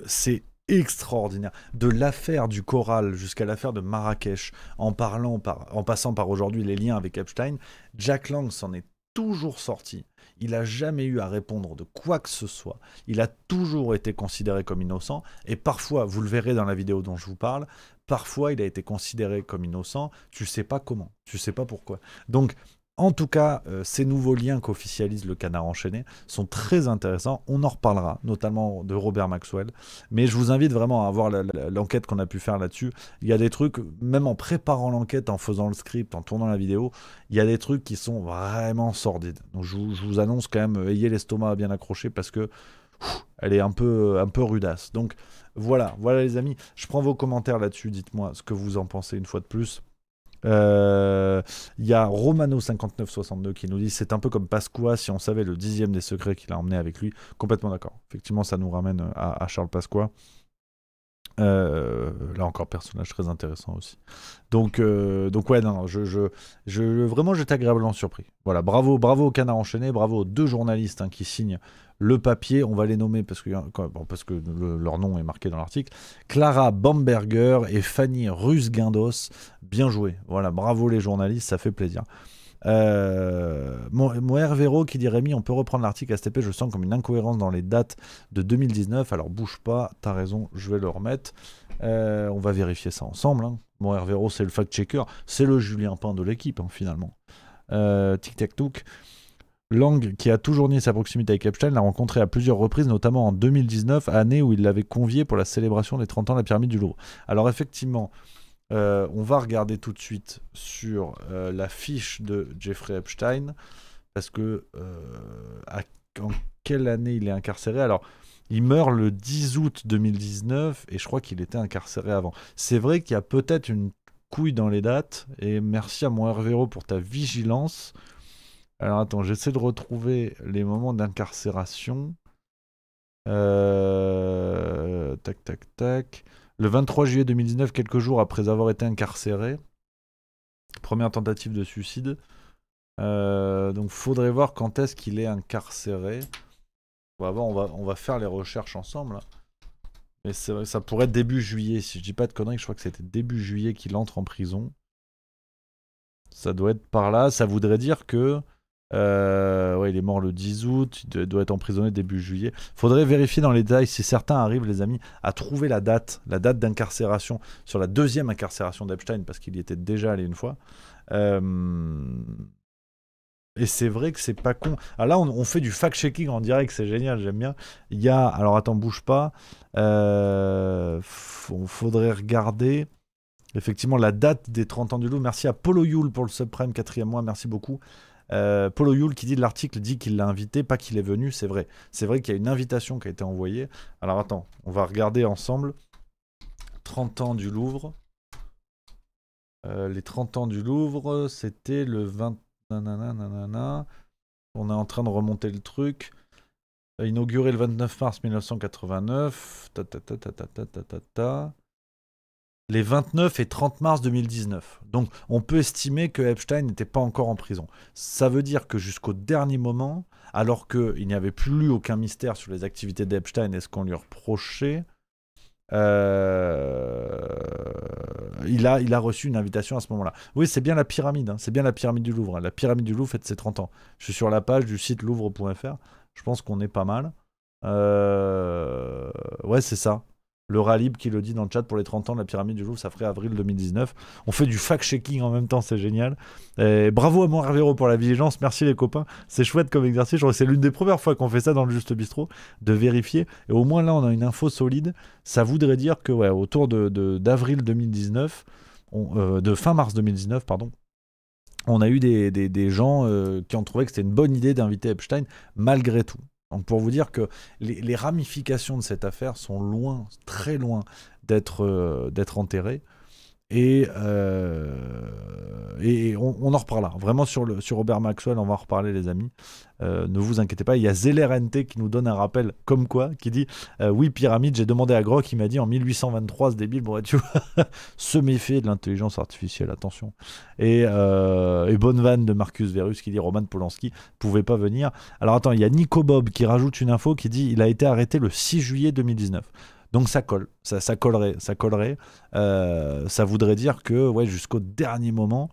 c'est extraordinaire. De l'affaire du Coral jusqu'à l'affaire de Marrakech, en passant par aujourd'hui les liens avec Epstein, Jack Lang s'en est toujours sorti. Il n'a jamais eu à répondre de quoi que ce soit. Il a toujours été considéré comme innocent. Et parfois, vous le verrez dans la vidéo dont je vous parle, parfois il a été considéré comme innocent. Tu ne sais pas comment, tu ne sais pas pourquoi. Donc, en tout cas, ces nouveaux liens qu'officialise le Canard enchaîné sont très intéressants. On en reparlera, notamment de Robert Maxwell. Mais je vous invite vraiment à voir l'enquête qu'on a pu faire là-dessus. Il y a des trucs, même en préparant l'enquête, en faisant le script, en tournant la vidéo, il y a des trucs qui sont vraiment sordides. Donc je vous annonce quand même, ayez l'estomac bien accroché parce que elle est un peu rudasse. Donc voilà les amis. Je prends vos commentaires là-dessus. Dites-moi ce que vous en pensez une fois de plus. Il y a Romano5962 qui nous dit c'est un peu comme Pasqua si on savait le 10e des secrets qu'il a emmené avec lui. Complètement d'accord. Effectivement, ça nous ramène à Charles Pasqua. Là encore, personnage très intéressant aussi. Donc ouais, non, vraiment, j'étais agréablement surpris. Voilà, bravo au Canard enchaîné, bravo aux 2 journalistes qui signent le papier. On va les nommer parce que leur nom est marqué dans l'article. Clara Bamberger et Fanny Rusguindos. Bien joué. Voilà, bravo les journalistes, ça fait plaisir. Moer Vero qui dit Rémi, on peut reprendre l'article STP, je sens comme une incohérence dans les dates de 2019. Alors bouge pas, t'as raison, je vais le remettre. On va vérifier ça ensemble. Moer Vero, c'est le fact-checker, c'est le Julien Pain de l'équipe finalement. Tic tac touc. Lang, qui a toujours nié sa proximité avec Epstein, l'a rencontré à plusieurs reprises, notamment en 2019, année où il l'avait convié pour la célébration des 30 ans de la pyramide du Louvre. Alors effectivement, on va regarder tout de suite sur la fiche de Jeffrey Epstein, parce que en quelle année il est incarcéré? Alors, il meurt le 10 août 2019, et je crois qu'il était incarcéré avant. C'est vrai qu'il y a peut-être une couille dans les dates, et merci à mon Hervéro pour ta vigilance. Alors attends, j'essaie de retrouver les moments d'incarcération. Tac, tac, tac. Le 23 juillet 2019, quelques jours après avoir été incarcéré. Première tentative de suicide. Donc faudrait voir quand est-ce qu'il est incarcéré. On va faire les recherches ensemble. Mais c'est vrai, ça pourrait être début juillet. Si je dis pas de conneries, je crois que c'était début juillet qu'il entre en prison. Ça doit être par là. Ça voudrait dire que... ouais, il est mort le 10 août, il doit être emprisonné début juillet. Faudrait vérifier dans les détails si certains arrivent, les amis, à trouver la date d'incarcération sur la 2e incarcération d'Epstein, parce qu'il y était déjà allé une fois. Et c'est vrai que c'est pas con. Alors là, on fait du fact-checking en direct, c'est génial, j'aime bien. Il y a, alors attends, bouge pas. Faudrait regarder. Effectivement, la date des 30 ans du Louvre. Merci à Polo Yule pour le subprime 4e mois, merci beaucoup. Polo Yule qui dit de l'article dit qu'il l'a invité, pas qu'il est venu, c'est vrai. C'est vrai qu'il y a une invitation qui a été envoyée. Alors attends, on va regarder ensemble. 30 ans du Louvre. Les 30 ans du Louvre, c'était le 20... Nanana. On est en train de remonter le truc. Inauguré le 29 mars 1989. Les 29 et 30 mars 2019. Donc, on peut estimer que Epstein n'était pas encore en prison. Ça veut dire que jusqu'au dernier moment, alors qu'il n'y avait plus aucun mystère sur les activités d'Epstein et ce qu'on lui reprochait, il a reçu une invitation à ce moment-là. Oui, c'est bien la pyramide. C'est bien la pyramide du Louvre. La pyramide du Louvre fête ses 30 ans. Je suis sur la page du site louvre.fr. Je pense qu'on est pas mal. Ouais, c'est ça. Le Ralib qui le dit dans le chat pour les 30 ans de la pyramide du Louvre, ça ferait avril 2019. On fait du fact-checking en même temps, c'est génial. Et bravo à mon Hervéro pour la vigilance, merci les copains. C'est chouette comme exercice, je crois que c'est l'une des premières fois qu'on fait ça dans le Juste Bistrot, de vérifier. Et au moins là, on a une info solide. Ça voudrait dire que, ouais, autour d'avril 2019, de fin mars 2019, pardon, on a eu des gens qui ont trouvé que c'était une bonne idée d'inviter Epstein, malgré tout. Donc pour vous dire que les ramifications de cette affaire sont loin, très loin d'être enterrées. Et on en reparlera. Vraiment sur Robert Maxwell, on va en reparler les amis. Ne vous inquiétez pas. Il y a Zeller NT qui nous donne un rappel comme quoi, qui dit oui, pyramide, j'ai demandé à Grok, il m'a dit en 1823, ce débile. Bon, tu vois, se méfier de l'intelligence artificielle, attention. Et bonne vanne de Marcus Verus qui dit Roman Polanski pouvait pas venir. Alors attends, il y a Nico Bob qui rajoute une info qui dit il a été arrêté le 6 juillet 2019. Donc ça colle, ça collerait. Ça voudrait dire que ouais, jusqu'au dernier moment,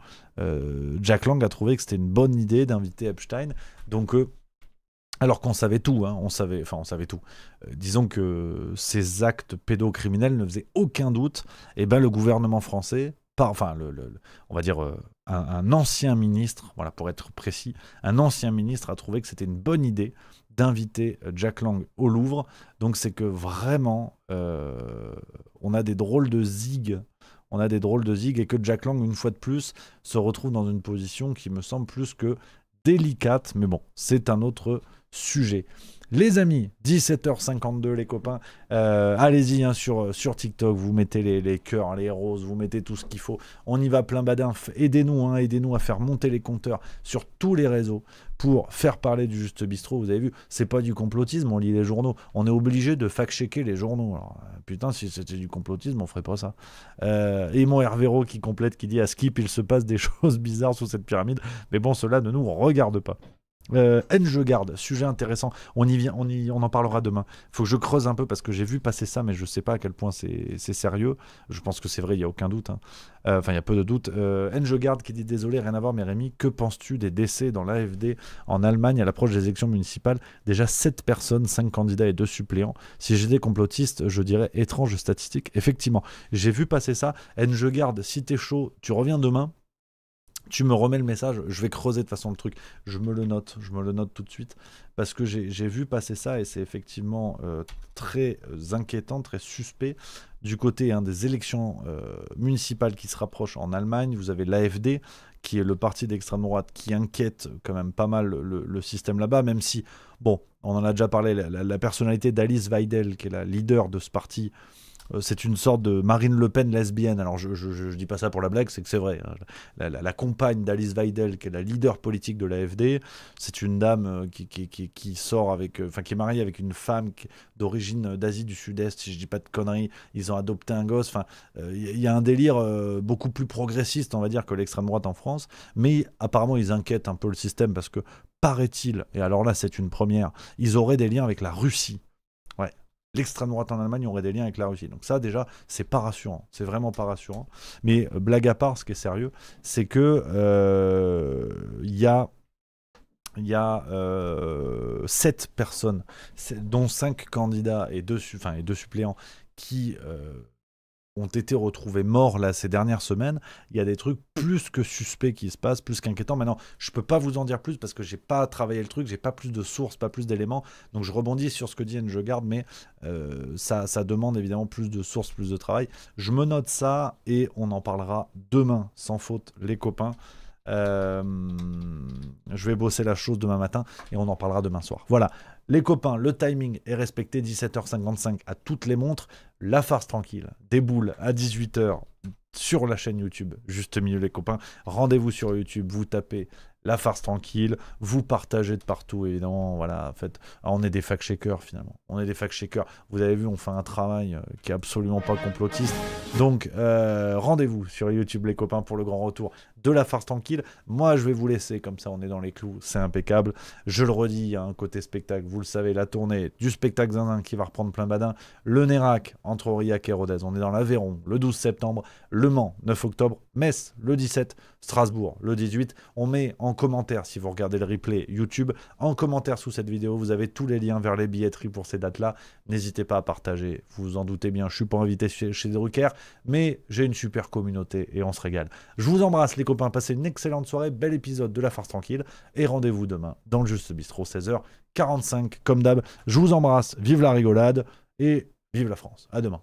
Jack Lang a trouvé que c'était une bonne idée d'inviter Epstein. Donc alors qu'on savait tout, hein, on savait tout. Disons que ces actes pédocriminels ne faisaient aucun doute. Et ben le gouvernement français, on va dire un ancien ministre, voilà pour être précis, un ancien ministre a trouvé que c'était une bonne idée d'inviter Jack Lang au Louvre. Donc c'est que vraiment, on a des drôles de zigs. Et que Jack Lang, une fois de plus, se retrouve dans une position qui me semble plus que délicate. Mais bon, c'est un autre sujet. Les amis, 17h52 les copains, allez-y hein, sur TikTok, vous mettez les cœurs, les roses, vous mettez tout ce qu'il faut, on y va plein badin, aidez-nous à faire monter les compteurs sur tous les réseaux pour faire parler du Juste Bistrot. Vous avez vu, c'est pas du complotisme, on lit les journaux, on est obligé de fact-checker les journaux. Alors, putain, si c'était du complotisme, on ferait pas ça. Et mon Hervéro qui complète, qui dit à Skip, il se passe des choses bizarres sous cette pyramide, mais bon, cela ne nous regarde pas. Engegarde, sujet intéressant, on en parlera demain. Faut que je creuse un peu parce que j'ai vu passer ça, mais je sais pas à quel point c'est sérieux. Je pense que c'est vrai, il y a aucun doute. Enfin, il y a peu de doute. Engegarde qui dit désolé, rien à voir, mais Rémi, que penses-tu des décès dans l'AfD en Allemagne à l'approche des élections municipales? Déjà 7 personnes, 5 candidats et 2 suppléants. Si j'étais complotiste, je dirais étrange statistique. Effectivement, j'ai vu passer ça. Engegarde, si t'es chaud, tu reviens demain. Tu me remets le message, je vais creuser de toute façon le truc, je me le note tout de suite, parce que j'ai vu passer ça et c'est effectivement très inquiétant, très suspect. Du côté des élections municipales qui se rapprochent en Allemagne, vous avez l'AfD, qui est le parti d'extrême droite, qui inquiète quand même pas mal le système là-bas, même si, bon, on en a déjà parlé, la personnalité d'Alice Weidel, qui est la leader de ce parti, c'est une sorte de Marine Le Pen lesbienne. Alors je dis pas ça pour la blague, c'est que c'est vrai. La compagne d'Alice Weidel, qui est la leader politique de l'AfD, c'est une dame qui sort avec, qui est mariée avec une femme d'origine d'Asie du Sud-Est, si je dis pas de conneries. Ils ont adopté un gosse. Enfin, il y a un délire beaucoup plus progressiste, on va dire, que l'extrême droite en France. Mais apparemment, ils inquiètent un peu le système parce que paraît-il, et alors là, c'est une première, ils auraient des liens avec la Russie. Ouais. L'extrême droite en Allemagne aurait des liens avec la Russie. Donc ça, déjà, c'est pas rassurant. C'est vraiment pas rassurant. Mais blague à part, ce qui est sérieux, c'est que il y a 7 personnes, dont 5 candidats et 2 suppléants qui ont été retrouvés morts là ces dernières semaines. Il y a des trucs plus que suspects qui se passent, plus qu'inquiétants. Maintenant, je peux pas vous en dire plus parce que j'ai pas travaillé le truc, j'ai pas plus de sources, pas plus d'éléments. Donc je rebondis sur ce que dit Engegarde, mais ça demande évidemment plus de sources, plus de travail. Je me note ça et on en parlera demain, sans faute, les copains. Je vais bosser la chose demain matin et on en parlera demain soir. Voilà, les copains, le timing est respecté, 17h55 à toutes les montres. La farce tranquille déboule à 18h sur la chaîne YouTube, juste milieu les copains. Rendez-vous sur YouTube, vous tapez la farce tranquille, vous partagez de partout évidemment, voilà, en fait, on est des fact-checkers finalement, on est des fact-checkers, vous avez vu, on fait un travail qui est absolument pas complotiste, donc rendez-vous sur YouTube les copains pour le grand retour de la farce tranquille. Moi je vais vous laisser, comme ça on est dans les clous, c'est impeccable, je le redis, il y a un côté spectacle, vous le savez, la tournée du spectacle zinzin qui va reprendre plein badin, le Nérac entre Aurillac et Rodez, on est dans l'Aveyron le 12 septembre, Le Mans 9 octobre, Metz le 17, Strasbourg le 18, on met en commentaire, si vous regardez le replay YouTube, en commentaire sous cette vidéo, vous avez tous les liens vers les billetteries pour ces dates-là. N'hésitez pas à partager, vous vous en doutez bien, je suis pas invité chez Drucker, mais j'ai une super communauté et on se régale. Je vous embrasse les copains, passez une excellente soirée, bel épisode de La Farce Tranquille, et rendez-vous demain dans le Juste Bistrot, 16h45, comme d'hab. Je vous embrasse, vive la rigolade, et vive la France. À demain.